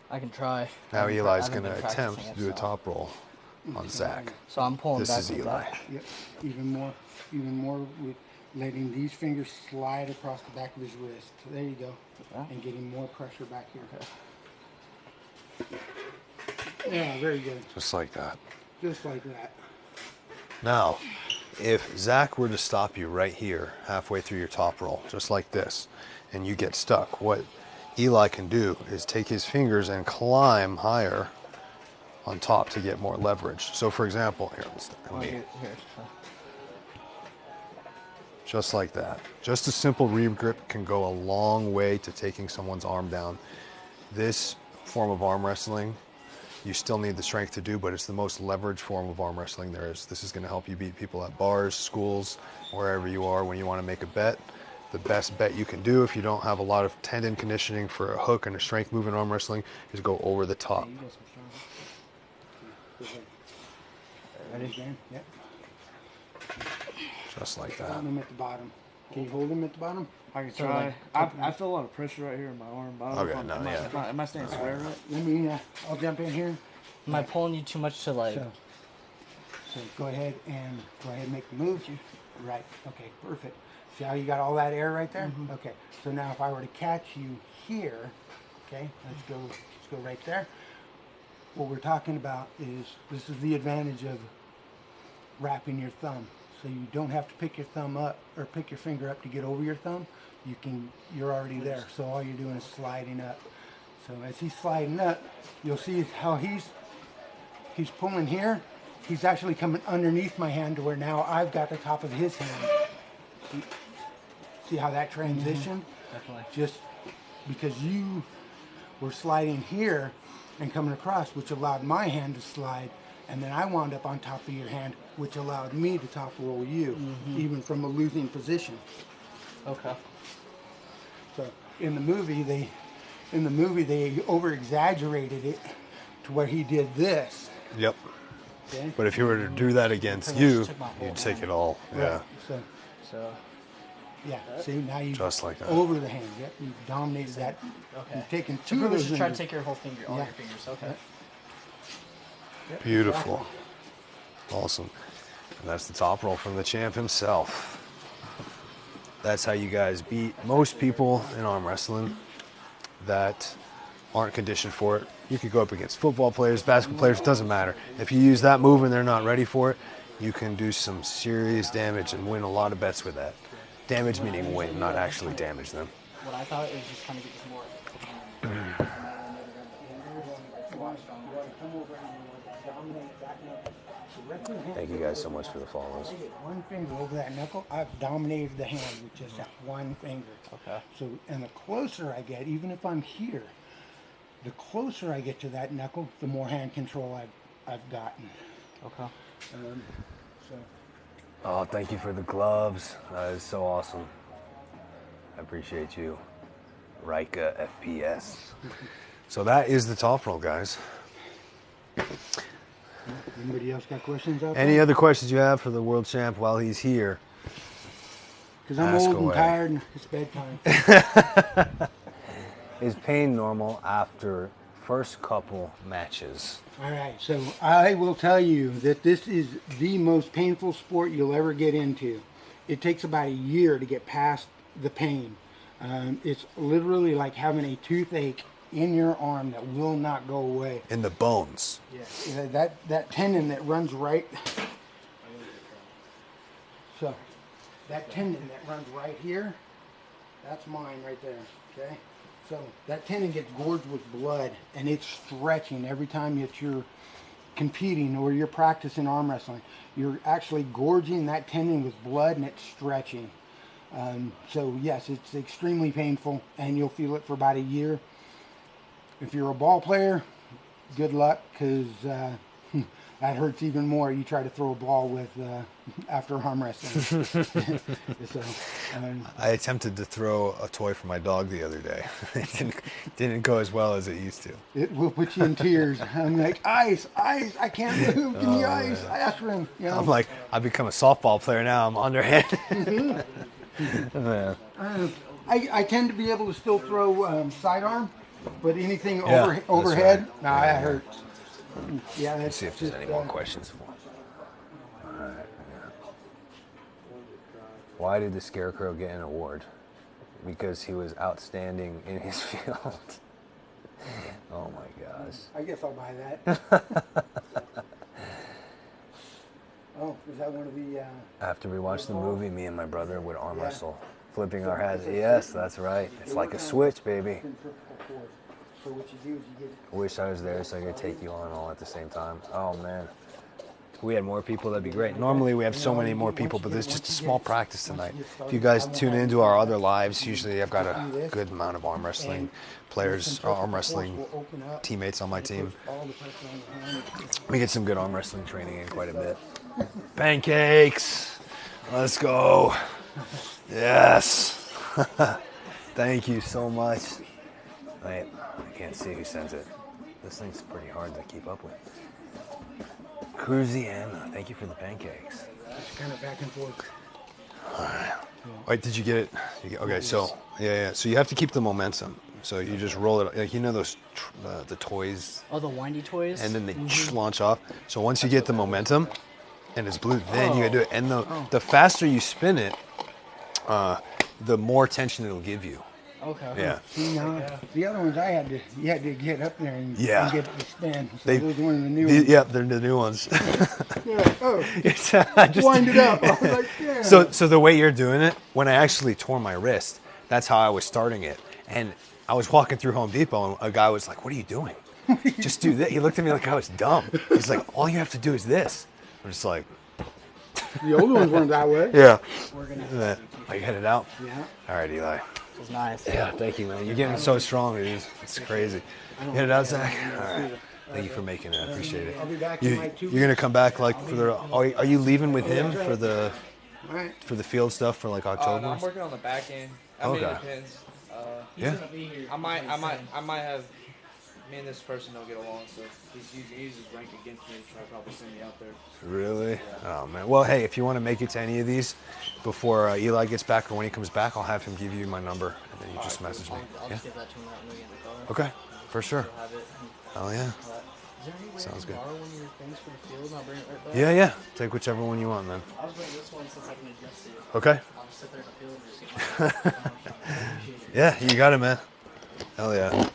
I can try. Now I Eli's haven't going been to attempt practicing to it, do a so- top roll on Zach. So I'm pulling This back. is with Eli. that. Yep, even more with letting these fingers slide across the back of his wrist. There you go. Yeah. And getting more pressure back here. Yeah, very good. Just like that. Just like that. Now, if Zach were to stop you right here, halfway through your top roll, just like this, and you get stuck, what Eli can do is take his fingers and climb higher on top to get more leverage. So for example, here, let me, Here. just like that. Just a simple rear grip can go a long way to taking someone's arm down. This form of arm wrestling, you still need the strength to do, but it's the most leveraged form of arm wrestling there is. This is going to help you beat people at bars, schools, wherever you are when you want to make a bet. The best bet you can do if you don't have a lot of tendon conditioning for a hook and a strength move in arm wrestling is go over the top. Go ahead. Ready again? Yep. Just like Hold that. him at the bottom. Can you hold him at the bottom? I can So, try. like, I feel a lot of pressure right here in my arm. But I don't know Okay, if no, I'm, yeah. am I staying square right? Let me, I'll jump in here. Am I pulling you too much to like? So go ahead and make the move. Right. Okay. Perfect. See how you got all that air right there? Okay. So now if I were to catch you here, okay, let's go right there. What we're talking about is this is the advantage of wrapping your thumb. So you don't have to pick your thumb up or pick your finger up to get over your thumb. You're already there. So all you're doing is sliding up. So as he's sliding up, you'll see how he's pulling here. He's actually coming underneath my hand to where now I've got the top of his hand. See how that transitioned? Definitely. Just because you were sliding here and coming across, which allowed my hand to slide, and then I wound up on top of your hand, which allowed me to top roll you, even from a losing position. Okay. So in the movie they over exaggerated it to where he did this. Yep. Okay. But if you were to do that against Pretty much you, took my whole you'd take hand. it all. Yeah. So yeah. See, now you Just like that. over the hand. Yep. You dominated that. Okay. You've taken So two pretty of much those. just try to fingers. take your whole finger, all Yeah. your fingers. Okay. Yep, Beautiful. Awesome. And that's the top roll from the champ himself. That's how you guys beat most people in arm wrestling that aren't conditioned for it. You could go up against football players, basketball players, it doesn't matter. If you use that move and they're not ready for it, you can do some serious damage and win a lot of bets with that. Damage meaning win, not actually damage them. What I thought is just kind of get this more. Thank you guys so much for the follows. I get one finger over that knuckle, I've dominated the hand with just that one finger. Okay. So, and the closer I get, even if I'm here, the closer I get to that knuckle, the more hand control I've gotten. Okay. So, Oh, thank you for the gloves. That is so awesome. I appreciate you. Rika FPS. So that is the top roll, guys. anybody else got questions out Any there? other questions you have for the world champ while he's here? Because I'm ask old and away. tired and it's bedtime. Is pain normal after first couple matches? All right, so I will tell you that this is the most painful sport you'll ever get into. It takes about a year to get past the pain. It's literally like having a toothache in your arm that will not go away. In the bones. Yeah, that tendon that runs right. So, that tendon that runs right here, That's mine right there. Okay. So that tendon gets gorged with blood, and it's stretching every time that you're competing or you're practicing arm wrestling. You're actually gorging that tendon with blood, and it's stretching. So yes, it's extremely painful, and you'll feel it for about a year. If you're a ball player, good luck, because that hurts even more. You try to throw a ball with after arm wrestling. So, I attempted to throw a toy for my dog the other day. It didn't go as well as it used to. it will put you in tears. I'm like, ice, ice, I can't move. Give me ice, aspirin. You know? I'm like, I've become a softball player now. I'm underhand. Man. I tend to be able to still throw sidearm, but anything Yeah, that's overhead, right. nah, Yeah, that hurts. Yeah, Let's that's see if there's just, any more questions for him. All right. Yeah. Why did the Scarecrow get an award? Because he was outstanding in his field. Oh my gosh. I guess I'll buy that. Oh, is that one of the? After we watched the movie, me and my brother would arm wrestle, flipping our heads. Yes, that's right. It's like a switch, baby. So what you do is you get. I wish I was there so I could take you on all at the same time. Oh man. If we had more people, that'd be great. Normally we have so many more people, but there's just a small practice tonight. If you guys tune into our other lives, usually I've got a good amount of arm wrestling players, arm wrestling teammates on my team. We get some good arm wrestling training in quite a bit. Pancakes! Let's go! Yes! Thank you so much. Wait, I can't see who sent it. This thing's pretty hard to keep up with. Cruziana, thank you for the pancakes. It's kind of back and forth. All right. Wait, did you get it? Okay, so yeah. So you have to keep the momentum. So you just roll it, like those the toys. Oh, the windy toys. And then they launch off. So once you get the momentum, and it's blue, then you gotta do it. And the faster you spin it, the more tension it'll give you. Okay. Yeah. See, now, the other ones you had to get up there and Yeah. get it to spin. So They- those are one of the new ones. Yeah, they're the new ones. You're like, oh, Just- wind it up. I was like, yeah. So the way you're doing it, when I actually tore my wrist, that's how I was starting it. And I was walking through Home Depot, and a guy was like, "What are you doing? Just do this." He looked at me like I was dumb. He's like, "All you have to do is this." I'm just like, The old ones weren't that way. "Yeah." We're gonna. I get it out. Yeah. All right, Eli. This was nice. Yeah, thank you, man. You're getting so strong, dude. It's crazy. Get it out, Zach. All right. Thank you for making it. I appreciate it. I'll be back in You, like 2 you're gonna come back like for the? Are you leaving with him for the All right. field stuff for like October? No, I'm working on the back end. I mean, Okay. it depends. Yeah. I might have. Me and this person don't get along, so he's using his rank against me to try to probably send me out there. Really? Oh man. Well, hey, if you want to make it to any of these before Eli gets back or when he comes back, I'll have him give you my number and then you just message me. I'll Yeah. just give that to him right when we get in the car. Okay. For sure. We'll have it. Oh yeah. Is there any way Sounds I can good. borrow one of your things for the field and I'll bring it right back? Yeah. Take whichever one you want, man. I'll just bring this one since I can adjust it. Okay. I'll just sit there in the field and just get my appreciate it. Yeah, you got it, man. Hell yeah.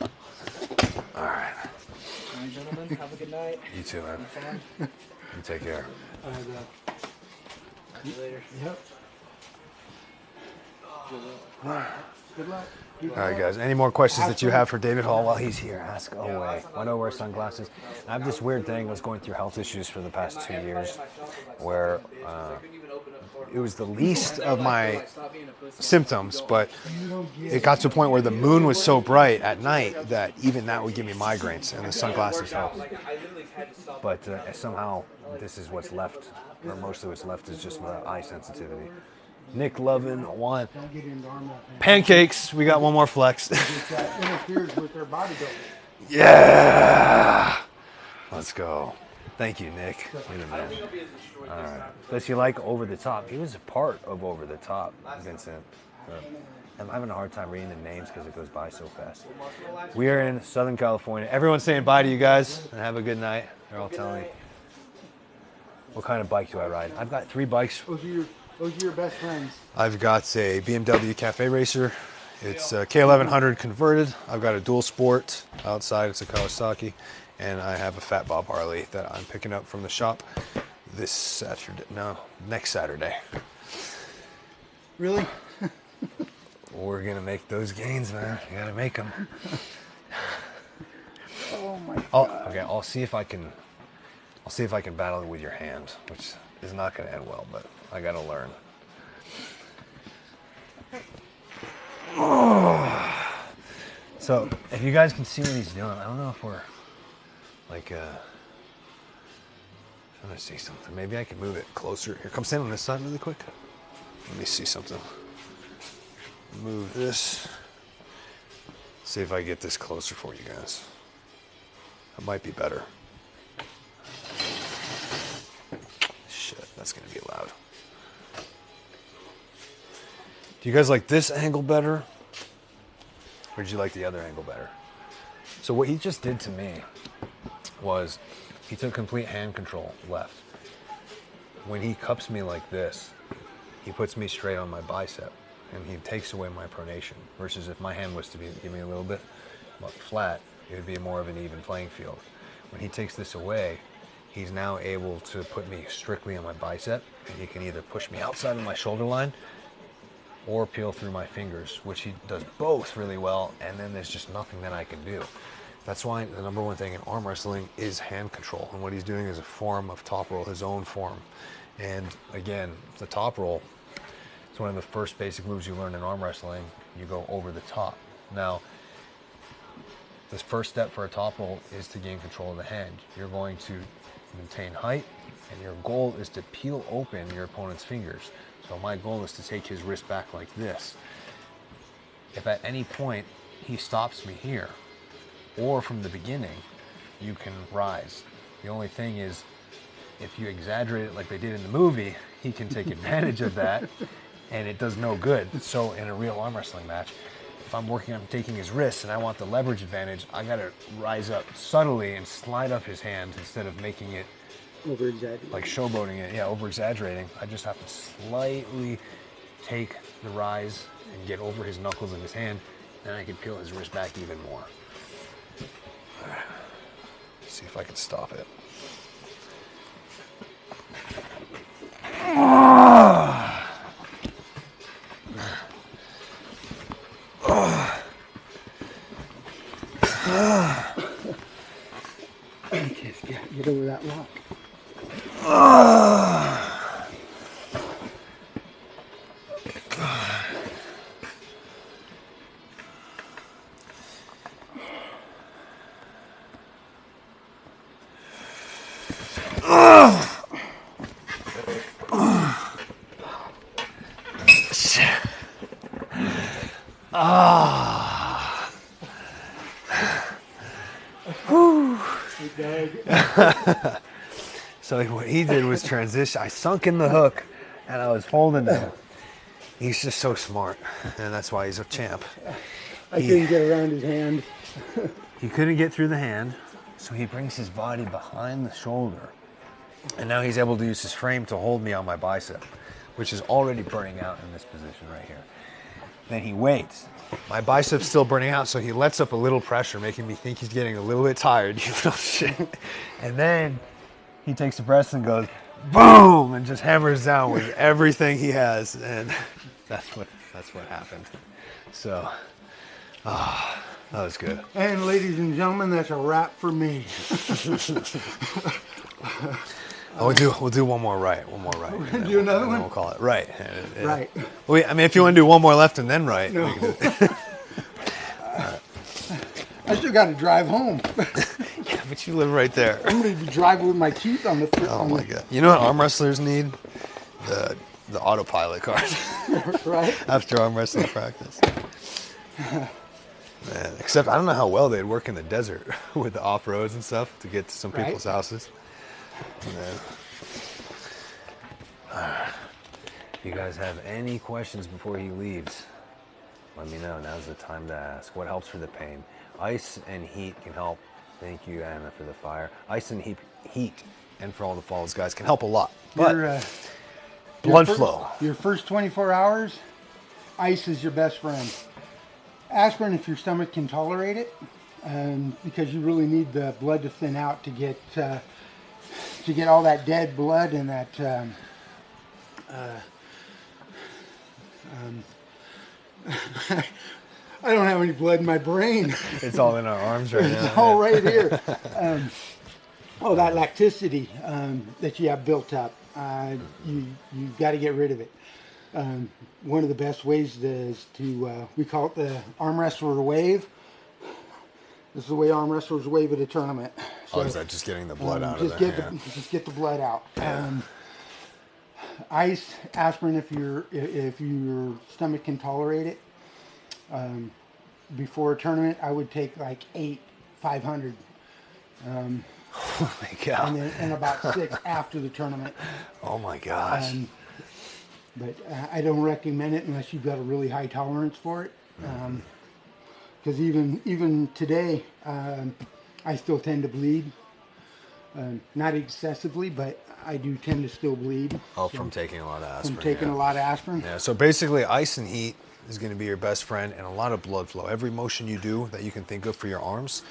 All right. All right, gentlemen, have a good night. You too, man. Have fun. You take care. See you later. Yep. Good luck. All right, guys. Any more questions that you have for David Hall while he's here? Ask away. Why do I wear sunglasses? I have this weird thing. I was going through health issues for the past 2 years where it was the least of my symptoms, but it got to a point where the moon was so bright at night that even that would give me migraines, and the sunglasses helped. But somehow this is what's left, or mostly what's left is just my eye sensitivity. Nick Lovin, one. Don't get into arm wrestling. Pancakes. We got one more flex. That interferes with their bodybuilding. Yeah. Let's go. Thank you, Nick. You're the man. All right. Does you like Over the Top? He was a part of Over the Top, Vincent. I'm having a hard time reading the names because it goes by so fast. We are in Southern California. Everyone's saying bye to you guys and have a good night. They're all telling me. What kind of bike do I ride? I've got 3 bikes. Those are your best friends. I've got a BMW Cafe Racer. It's a K1100 converted. I've got a dual sport outside. It's a Kawasaki. And I have a Fat Bob Harley that I'm picking up from the shop next Saturday. Really? We're gonna make those gains, man. You gotta make them. Oh my God. Okay, I'll see if I can battle it with your hand, which is not gonna end well, but I gotta learn. So if you guys can see what he's doing, I don't know if we're like I'm gonna see something. Maybe I can move it closer. Here, come stand on this side really quick. Let me see something. Move this. See if I get this closer for you guys. That might be better. Shit, that's gonna be loud. Do you guys like this angle better? Or did you like the other angle better? So what he just did to me was he took complete hand control left. When he cups me like this, he puts me straight on my bicep and he takes away my pronation. Versus if my hand was to give me a little bit flat, it would be more of an even playing field. When he takes this away, he's now able to put me strictly on my bicep, and he can either push me outside of my shoulder line or peel through my fingers, which he does both really well, and then there's just nothing that I can do. That's why the number one thing in arm wrestling is hand control, and what he's doing is a form of top roll, his own form. And again, the top roll is one of the first basic moves you learn in arm wrestling. You go over the top. Now, this first step for a top roll is to gain control of the hand. You're going to maintain height, and your goal is to peel open your opponent's fingers. So my goal is to take his wrist back like this. If at any point he stops me here, or from the beginning, you can rise. The only thing is, if you exaggerate it like they did in the movie, he can take advantage of that, and it does no good. So in a real arm wrestling match, if I'm working on taking his wrist and I want the leverage advantage, I gotta rise up subtly and slide up his hand instead of making it Over-exaggerating. like showboating it, yeah, over-exaggerating. I just have to slightly take the rise and get over his knuckles of his hand, and I can peel his wrist back even more. All right. See if I can stop it. Get over that lock. So what he did was transition. I sunk in the hook, and I was holding him. He's just so smart, and that's why he's a champ. I couldn't get around his hand. He couldn't get through the hand, so he brings his body behind the shoulder. And now he's able to use his frame to hold me on my bicep, which is already burning out in this position right here. Then he waits. My bicep's still burning out, so he lets up a little pressure, making me think he's getting a little bit tired, you little shit. And then he takes a breath and goes, boom, and just hammers down with everything he has. And that's what happened. So, that was good. And ladies and gentlemen, that's a wrap for me. We'll do one more right. One more right. We're going to do another one? We'll call it right. Right. Well, I mean, if you want to do one more left and then right. No. We can do it. I still got to drive home. Yeah, but you live right there. I'm going to be driving with my teeth on the front. Oh my God. You know what arm wrestlers need? The autopilot card. Right? After arm wrestling practice. Man, except I don't know how well they'd work in the desert with the off-roads and stuff to get to some people's houses. If you guys have any questions before he leaves, let me know. Now's the time to ask. What helps for the pain? Ice and heat can help. Thank you, Anna, for the fire. Ice and heat, and for all the falls, guys, can help a lot. But blood flow. Your first 24 hours, ice is your best friend. Aspirin, if your stomach can tolerate it, because you really need the blood to thin out to get all that dead blood and that I don't have any blood in my brain. It's all in our arms right now. It's all right here. That lacticity that you have built up, you've got to get rid of it. One of the best ways is to, we call it the arm wrestler wave. This is the way arm wrestlers wave at a tournament. So, is that just getting the blood out of there? Just get the blood out. Yeah. Ice, aspirin if your stomach can tolerate it. Before a tournament, I would take like 500. Oh my God. And about 6 after the tournament. Oh my gosh. But I don't recommend it unless you've got a really high tolerance for it. Because even today, I still tend to bleed. Not excessively, but I do tend to still bleed. Oh, from taking a lot of aspirin. From taking a lot of aspirin. Yeah, so basically ice and heat is going to be your best friend, and a lot of blood flow. Every motion you do that you can think of for your arms,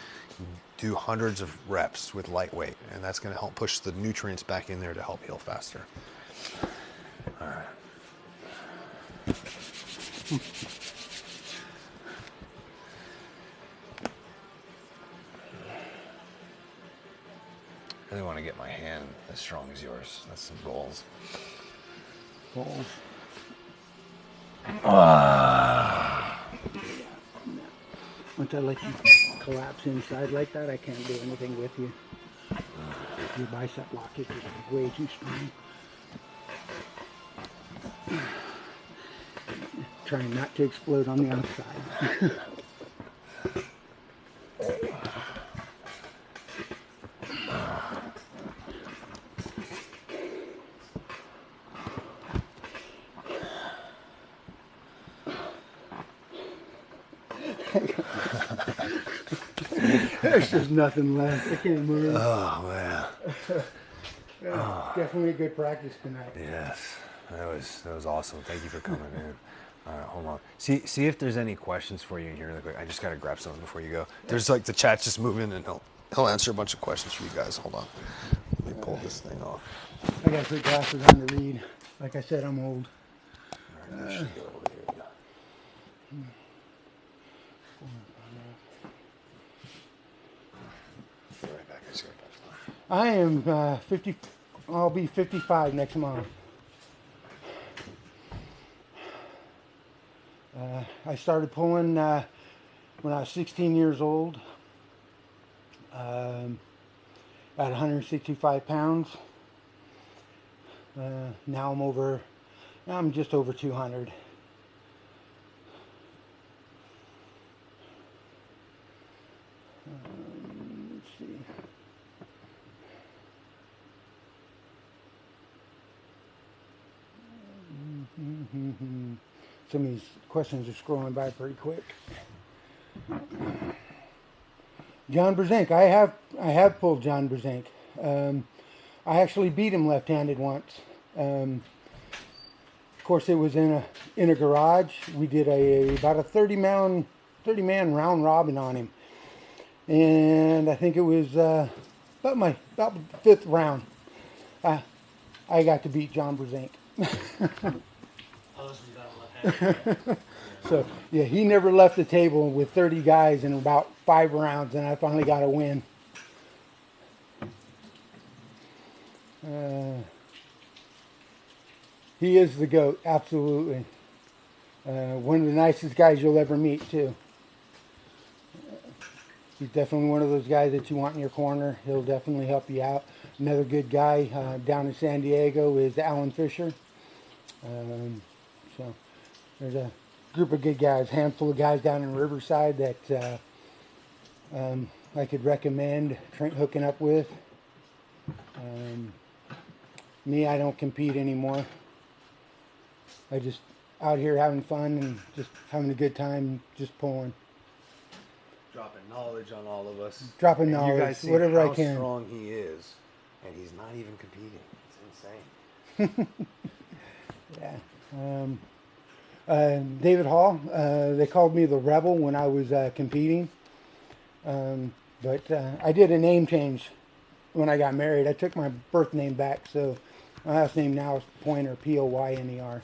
do hundreds of reps with light weight, and that's going to help push the nutrients back in there to help heal faster. All right. I really want to get my hand as strong as yours. That's some balls. Balls. Once I let you collapse inside like that, I can't do anything with you. Your bicep lock is just way too strong. Trying not to explode on the outside. There's just nothing left. I can't move. Oh, man. Definitely a good practice tonight. Yes, that was awesome. Thank you for coming in. All right, hold on. See if there's any questions for you here really quick. I just got to grab something before you go. There's like the chat's just moving, and he'll answer a bunch of questions for you guys. Hold on. Let me pull this thing off. I got to put glasses on to read. Like I said, I'm old. All right, should go over here. Be right back. I just gotta touch that. I am 50. I'll be 55 next month. I started pulling when I was 16 years old. At 165 pounds. Now I'm just over 200. Let's see. Some of these questions are scrolling by pretty quick. John Brzenk. I have pulled John Brzenk. I actually beat him left-handed once. Of course, it was in a garage. We did about a 30-man round robin on him, and I think it was about the 5th round. I got to beat John Brzenk. So yeah, he never left the table with 30 guys in about 5 rounds, and I finally got a win. He is the GOAT, absolutely. One of the nicest guys you'll ever meet, too. He's definitely one of those guys that you want in your corner. He'll definitely help you out. Another good guy down in San Diego is Alan Fisher. So there's a group of good guys, handful of guys down in Riverside that I could recommend hooking up with. Me, I don't compete anymore. I just out here having fun and just having a good time, just pulling. Dropping knowledge on all of us. Dropping And knowledge, you guys see whatever I how can. strong he is, and he's not even competing. It's insane. Yeah. David Hall, they called me the Rebel when I was competing. But I did a name change when I got married. I took my birth name back, so my last name now is Poynter, Poyner.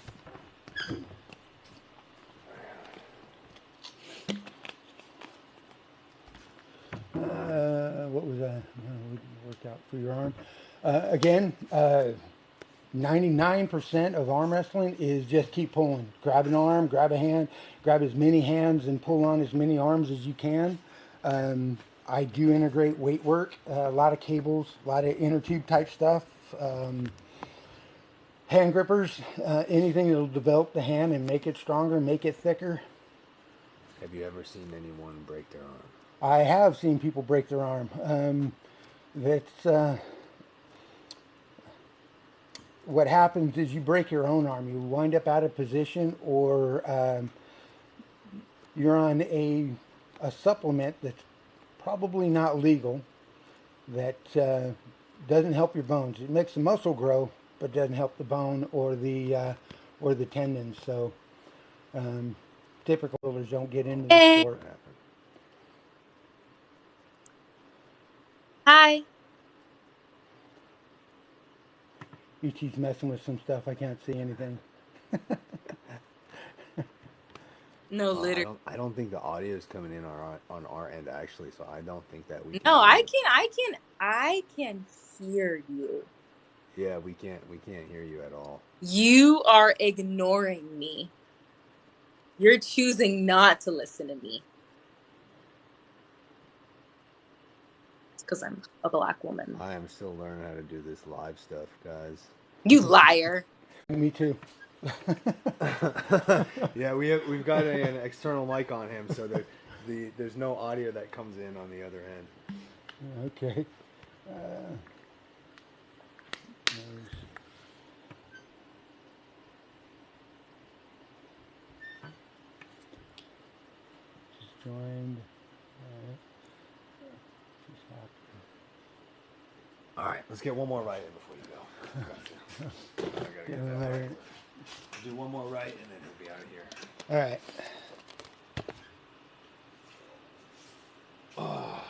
scout for your arm. Again, 99% of arm wrestling is just keep pulling. Grab an arm, grab a hand, grab as many hands and pull on as many arms as you can. I do integrate weight work, a lot of cables, a lot of inner tube type stuff. Hand grippers, anything that will develop the hand and make it stronger, make it thicker. Have you ever seen anyone break their arm? I have seen people break their arm. What happens is you break your own arm. You wind up out of position, or you're on a supplement that's probably not legal, that doesn't help your bones. It makes the muscle grow, but doesn't help the bone or the tendons. So typical rollers don't get into the sport. Hi. E.T.'s messing with some stuff. I can't see anything. No, literally. I don't think the audio is coming in on our end actually, so I don't think that we can No, hear I can hear you. Yeah, we can't hear you at all. You are ignoring me. You're choosing not to listen to me. It's because I'm a black woman. I am still learning how to do this live stuff, guys. You liar. Me too. Yeah, we've got an external mic on him, so that there's no audio that comes in on the other end. Okay. Just joined. All right, let's get one more right in before you go. I gotta get that right. Do one more right, and then he'll be out of here. All right. Oh.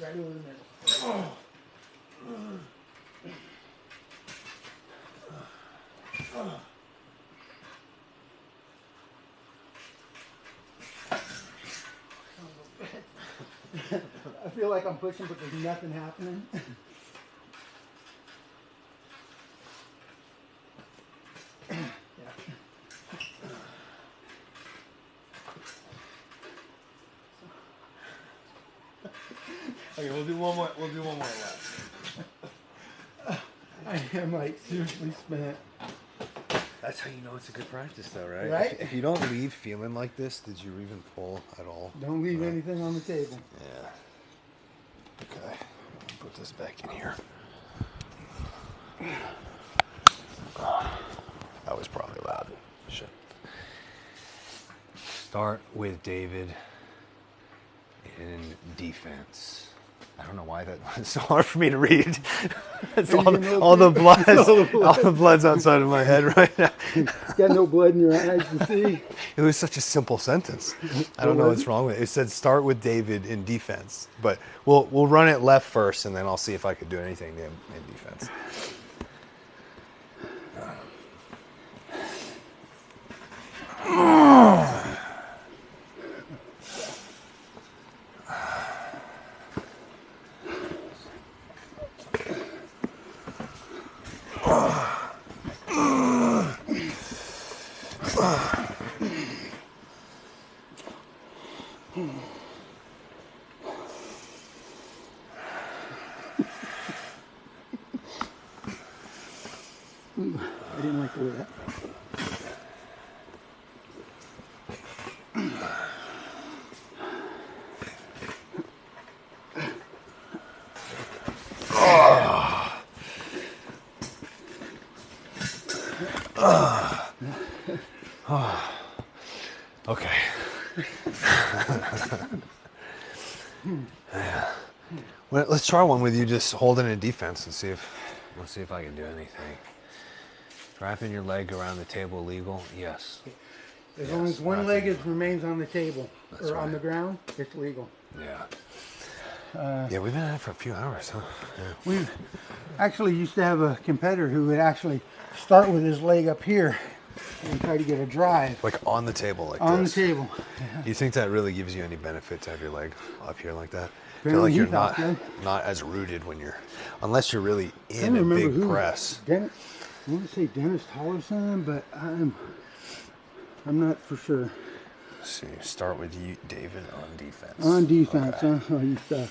Right over the middle. I feel like I'm pushing, but there's nothing happening. Okay, we'll do one more left. I am like seriously spent. That's how you know it's a good practice, though, right? Right? If you don't leave feeling like this, did you even pull at all? Don't leave anything on the table. Yeah. Okay. Put this back in here. That was probably loud. Shit. Start with David in defense. I don't know why that was so hard for me to read. It's all the blood's outside of my head right now. Got no blood in your eyes to see. It was such a simple sentence. I don't know what's wrong with it. It said start with David in defense, but we'll run it left first, and then I'll see if I could do anything in defense. I didn't like the way that. Okay. Yeah. Well, let's try one with you just holding in defense and see if I can do anything. Wrapping your leg around the table legal? Yes. As long as one leg remains on the table or on the ground, it's legal. Yeah. Yeah, we've been at it for a few hours, huh? Yeah. We actually used to have a competitor who would actually start with his leg up here and try to get a drive. Like on the table like on this? the table. Do you think that really gives you any benefit to have your leg up here like that? I feel Apparently like he you're thought so. not as rooted when you're, unless you're really I in don't a remember big who. press. I want to say Dennis Tollerson, but I'm not for sure. Let's see, start with you, David, on defense. On defense, Okay. huh? Oh, you suck.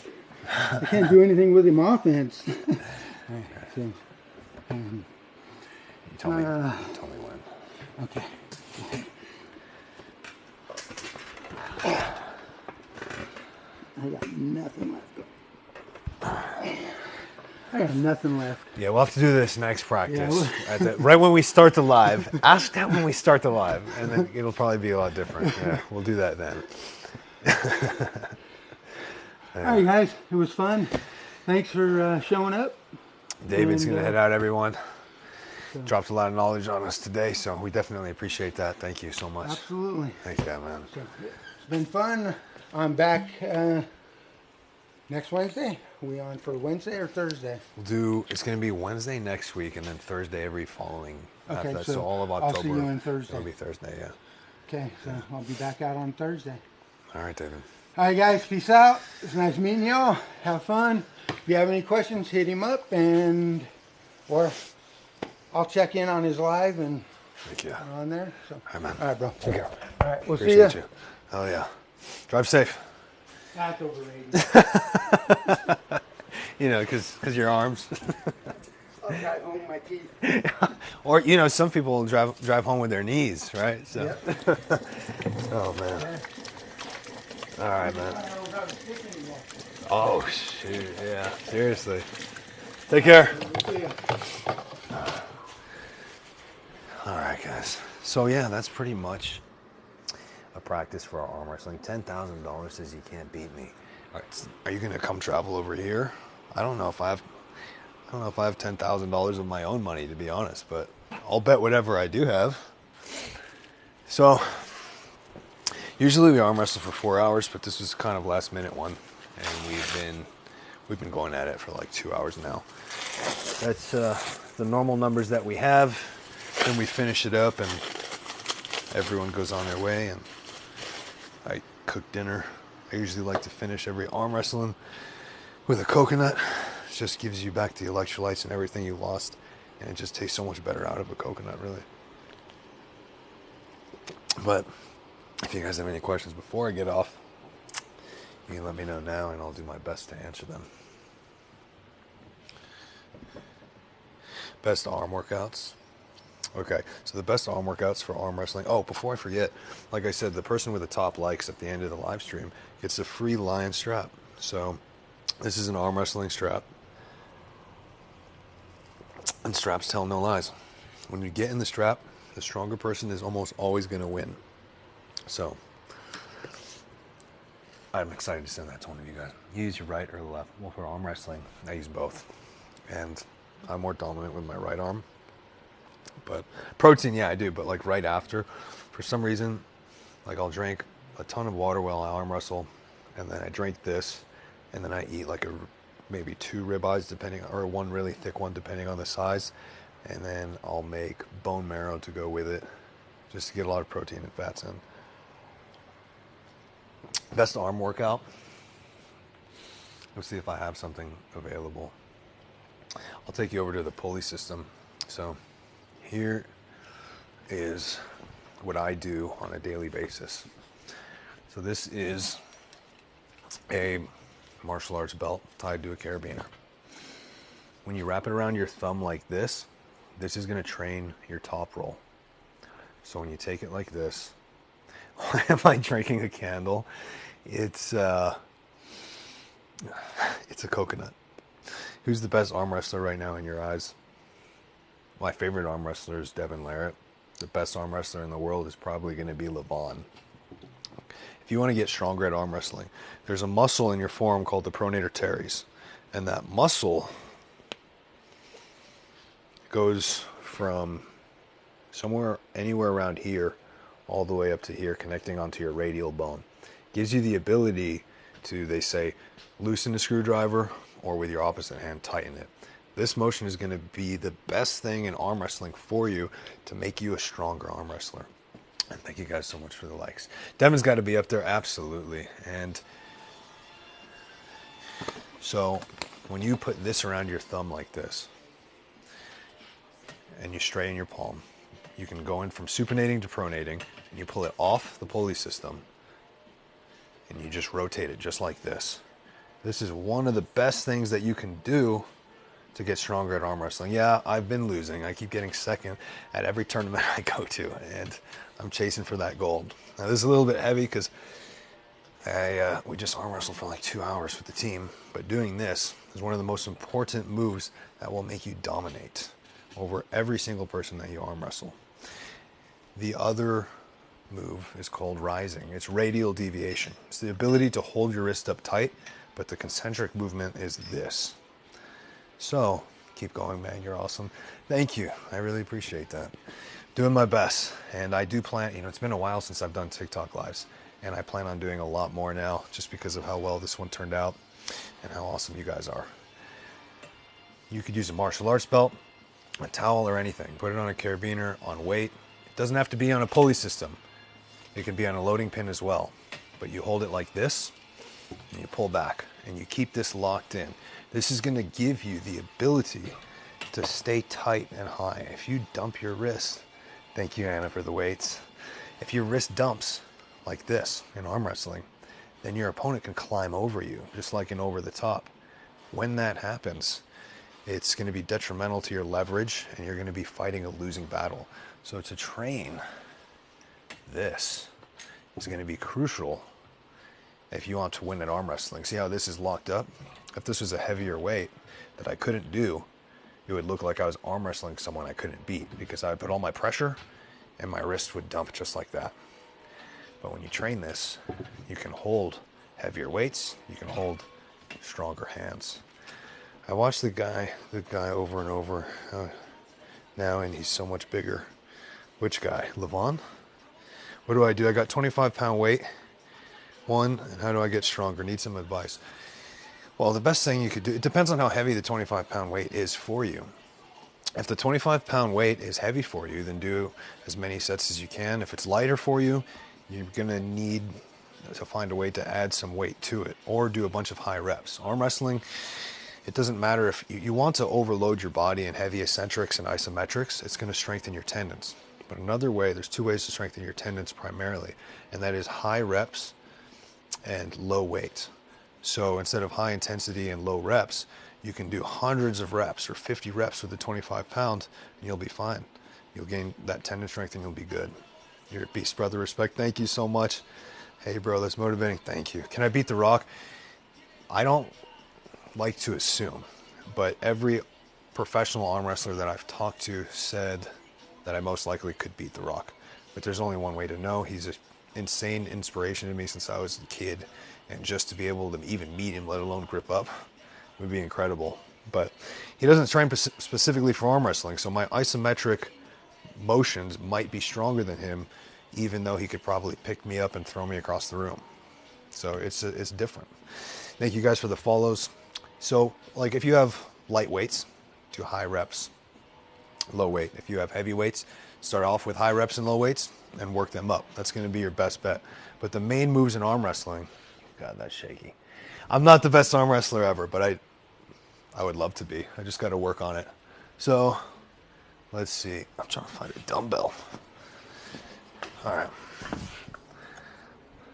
I can't do anything with him offense. So, You tell me when. okay. I got nothing left. I got nothing left. Yeah, we'll have to do this next practice. Yeah, Right when we start the live. Ask that when we start the live, and then it'll probably be a lot different. Yeah, we'll do that then. All right, guys. It was fun. Thanks for showing up. David's And, going to head out, everyone. Dropped a lot of knowledge on us today, so we definitely appreciate that. Thank you so much. Absolutely. Thank you, man. So, it's been fun. I'm back next Wednesday. We on for Wednesday or Thursday? It's going to be Wednesday next week, and then Thursday every following. Okay, after that. so All of I'll October. see you on Thursday. It'll be Thursday, yeah. Okay, so I'll be back out on Thursday. All right, David. All right, guys, peace out. It's nice meeting y'all. Have fun. If you have any questions, hit him up, or I'll check in on his live and Thank you. on there. So, All right, man. all right, bro. Take care. All right, we'll see you. Appreciate you. Oh, yeah. Drive safe. That's overrated. Because your arms. I'll drive home with my teeth. Or, some people drive home with their knees, right? So. Yep. Oh, man. Yeah. All right, man. I don't have a stick anymore. Oh, shoot. Yeah. Seriously. Take care. We'll see ya. All right, guys. So, yeah, that's pretty much a practice for our arm wrestling. $10,000 says you can't beat me. Are you going to come travel over here? I don't know if I have $10,000 of my own money, to be honest, but I'll bet whatever I do have. So, usually we arm wrestle for 4 hours, but this was kind of last minute one, and we've been going at it for like 2 hours now. That's the normal numbers that we have. Then we finish it up, and everyone goes on their way, and I cook dinner. I usually like to finish every arm wrestling with a coconut. It just gives you back the electrolytes and everything you lost, and it just tastes so much better out of a coconut, really. But if you guys have any questions before I get off, you can let me know now, and I'll do my best to answer them. Best arm workouts. Okay, so the best arm workouts for arm wrestling. Oh, before I forget, like I said, the person with the top likes at the end of the live stream gets a free lion strap. So this is an arm wrestling strap. And straps tell no lies. When you get in the strap, the stronger person is almost always going to win. So I'm excited to send that to one of you guys. You use your right or left. Well, for arm wrestling, I use both. And I'm more dominant with my right arm. But protein, yeah, I do. But like right after, for some reason, like I'll drink a ton of water while I arm wrestle, and then I drink this, and then I eat like maybe 2 ribeyes, or one really thick one, depending on the size, and then I'll make bone marrow to go with it, just to get a lot of protein and fats in. Best arm workout. Let's see if I have something available. I'll take you over to the pulley system. So here is what I do on a daily basis. So this is a martial arts belt tied to a carabiner. When you wrap it around your thumb like this is going to train your top roll. So when you take it like this, why am I drinking a candle? It's a coconut. Who's the best arm wrestler right now in your eyes? My favorite arm wrestler is Devin Larratt. The best arm wrestler in the world is probably going to be Levon. If you want to get stronger at arm wrestling, there's a muscle in your forearm called the pronator teres. And that muscle goes from anywhere around here all the way up to here, connecting onto your radial bone. Gives you the ability to, they say, loosen the screwdriver, or with your opposite hand, tighten it. This motion is going to be the best thing in arm wrestling for you to make you a stronger arm wrestler. And thank you guys so much for the likes. Devin's got to be up there, absolutely. And so when you put this around your thumb like this, and you straighten your palm, you can go in from supinating to pronating, and you pull it off the pulley system, and you just rotate it just like this. This is one of the best things that you can do to get stronger at arm wrestling. Yeah, I've been losing. I keep getting second at every tournament I go to, and I'm chasing for that gold. Now, this is a little bit heavy because we just arm wrestled for like 2 hours with the team, but doing this is one of the most important moves that will make you dominate over every single person that you arm wrestle. The other move is called rising. It's radial deviation. It's the ability to hold your wrist up tight, but the concentric movement is this. So, keep going, man. You're awesome. Thank you. I really appreciate that. Doing my best. And I do plan, it's been a while since I've done TikTok lives, and I plan on doing a lot more now just because of how well this one turned out and how awesome you guys are. You could use a martial arts belt, a towel, or anything. Put it on a carabiner, on weight. It doesn't have to be on a pulley system. It can be on a loading pin as well. But you hold it like this, and you pull back, and you keep this locked in. This is going to give you the ability to stay tight and high. If you dump your wrist, thank you, Anna, for the weights. If your wrist dumps like this in arm wrestling, then your opponent can climb over you, just like an over the top. When that happens, it's going to be detrimental to your leverage, and you're going to be fighting a losing battle. So to train this is going to be crucial if you want to win at arm wrestling. See how this is locked up? If this was a heavier weight that I couldn't do, it would look like I was arm wrestling someone I couldn't beat, because I would put all my pressure and my wrist would dump just like that. But when you train this, you can hold heavier weights, you can hold stronger hands. I watched the guy over and over now, and he's so much bigger. Which guy? Levon? What do? I got 25-pound weight. And how do I get stronger? Need some advice. Well, the best thing you could do, it depends on how heavy the 25-pound weight is for you. If the 25-pound weight is heavy for you, then do as many sets as you can. If it's lighter for you, you're going to need to find a way to add some weight to it, or do a bunch of high reps. Arm wrestling, it doesn't matter if you want to overload your body in heavy eccentrics and isometrics. It's going to strengthen your tendons. But another way, there's 2 ways to strengthen your tendons primarily, and that is high reps and low weight. So instead of high intensity and low reps, you can do hundreds of reps or 50 reps with the 25 pounds, and you'll be fine. You'll gain that tendon strength and you'll be good. You're a beast, brother. Respect. Thank you so much. Hey, bro, that's motivating. Thank you. Can I beat The Rock? I don't like to assume, but every professional arm wrestler that I've talked to said that I most likely could beat The Rock. But there's only one way to know. He's an insane inspiration to me since I was a kid. And just to be able to even meet him, let alone grip up, would be incredible. But he doesn't train specifically for arm wrestling, so my isometric motions might be stronger than him, even though he could probably pick me up and throw me across the room. So it's different. Thank you guys for the follows. So, like, if you have light weights, do high reps, low weight. If you have heavy weights, start off with high reps and low weights and work them up. That's going to be your best bet. But the main moves in arm wrestling, God, that's shaky. I'm not the best arm wrestler ever, but I would love to be. I just got to work on it. So, let's see. I'm trying to find a dumbbell. All right.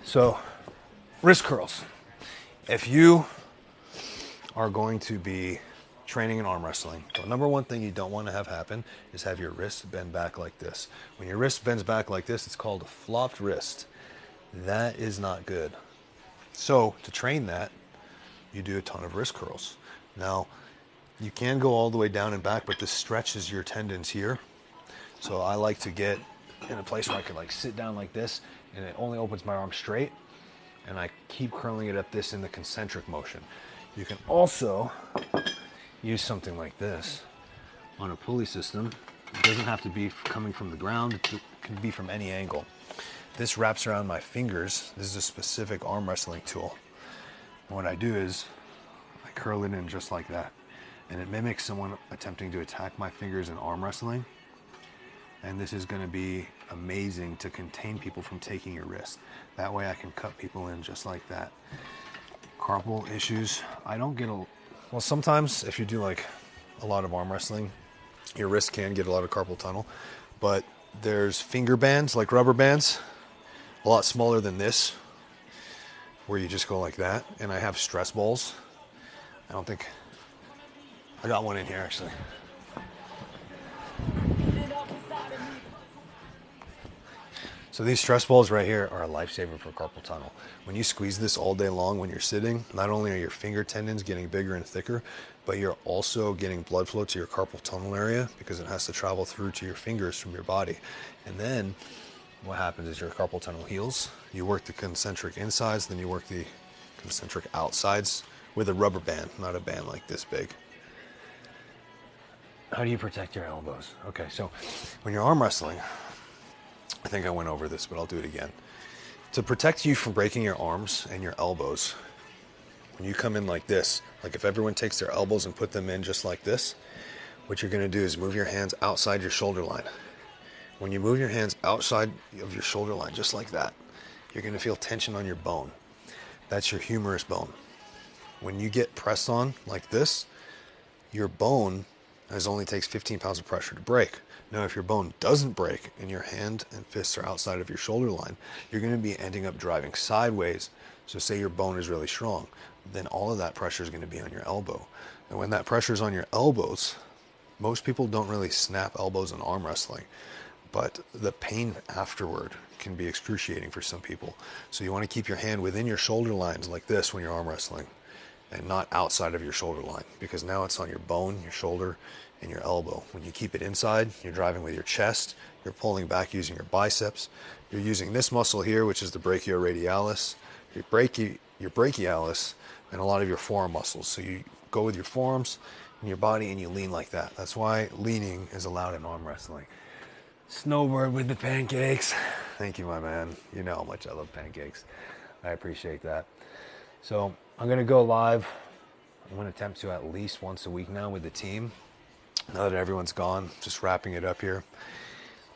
So, wrist curls. If you are going to be training in arm wrestling, the number one thing you don't want to have happen is have your wrist bend back like this. When your wrist bends back like this, it's called a flopped wrist. That is not good. So to train that, you do a ton of wrist curls. Now, you can go all the way down and back, but this stretches your tendons here. So I like to get in a place where I can like sit down like this, and it only opens my arm straight, and I keep curling it up this in the concentric motion. You can also use something like this on a pulley system. It doesn't have to be coming from the ground. It can be from any angle. This wraps around my fingers. This is a specific arm wrestling tool. What I do is I curl it in just like that. And it mimics someone attempting to attack my fingers in arm wrestling. And this is going to be amazing to contain people from taking your wrist. That way I can cut people in just like that. Carpal issues, I don't get well, sometimes if you do like a lot of arm wrestling, your wrist can get a lot of carpal tunnel, but there's finger bands, like rubber bands, a lot smaller than this, where you just go like that. And I have stress balls. I don't think, I got one in here actually. So these stress balls right here are a lifesaver for carpal tunnel. When you squeeze this all day long when you're sitting, not only are your finger tendons getting bigger and thicker, but you're also getting blood flow to your carpal tunnel area because it has to travel through to your fingers from your body. And then what happens is your carpal tunnel heals. You work the concentric insides, then you work the concentric outsides with a rubber band, not a band like this big. How do you protect your elbows? Okay, so when you're arm wrestling, I think I went over this, but I'll do it again. To protect you from breaking your arms and your elbows, when you come in like this, like if everyone takes their elbows and put them in just like this, what you're gonna do is move your hands outside your shoulder line. When you move your hands outside of your shoulder line, just like that, you're gonna feel tension on your bone. That's your humerus bone. When you get pressed on like this, your bone only takes 15 pounds of pressure to break. Now, if your bone doesn't break and your hand and fists are outside of your shoulder line, you're going to be ending up driving sideways. So say your bone is really strong, then all of that pressure is going to be on your elbow. And when that pressure is on your elbows, most people don't really snap elbows in arm wrestling, but the pain afterward can be excruciating for some people. So you want to keep your hand within your shoulder lines like this when you're arm wrestling, and not outside of your shoulder line, because now it's on your bone, your shoulder, and your elbow. When you keep it inside, you're driving with your chest, you're pulling back using your biceps, you're using this muscle here, which is the brachioradialis, your brachialis, and a lot of your forearm muscles. So you go with your forearms and your body and you lean like that. That's why leaning is allowed in arm wrestling. Snowbird with the pancakes. Thank you, my man. You know how much I love pancakes. I appreciate that. So I'm going to go live. I'm going to attempt to at least once a week now with the team. Now that everyone's gone, just wrapping it up here.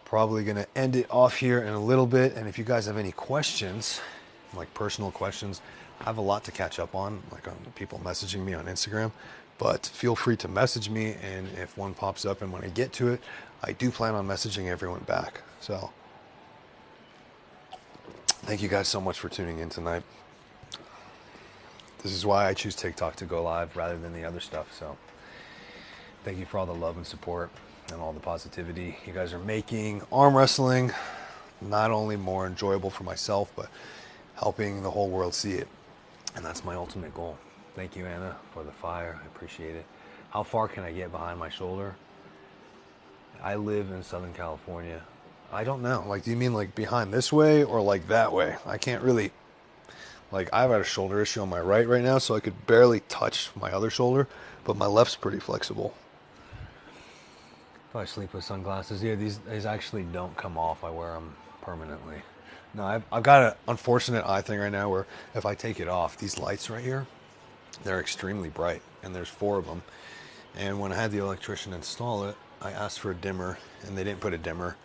Probably going to end it off here in a little bit. And if you guys have any questions, like personal questions, I have a lot to catch up on, like on people messaging me on Instagram. But feel free to message me, and if one pops up and when I get to it, I do plan on messaging everyone back. So thank you guys so much for tuning in tonight. This is why I choose TikTok to go live rather than the other stuff. So thank you for all the love and support and all the positivity you guys are making arm wrestling not only more enjoyable for myself, but helping the whole world see it. And that's my ultimate goal. Thank you, Anna, for the fire. I appreciate it. How far can I get behind my shoulder? I live in Southern California. I don't know. Like, do you mean like behind this way or like that way? I can't really, like, I've had a shoulder issue on my right now, so I could barely touch my other shoulder, but my left's pretty flexible. If I sleep with sunglasses, yeah, these actually don't come off. I wear them permanently. No, I've got an unfortunate eye thing right now where if I take it off, these lights right here, they're extremely bright, and there's 4 of them. And when I had the electrician install it, I asked for a dimmer, and they didn't put a dimmer.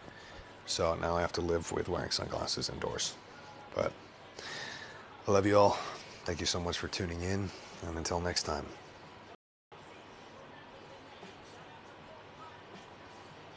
So now I have to live with wearing sunglasses indoors. But I love you all. Thank you so much for tuning in, and until next time.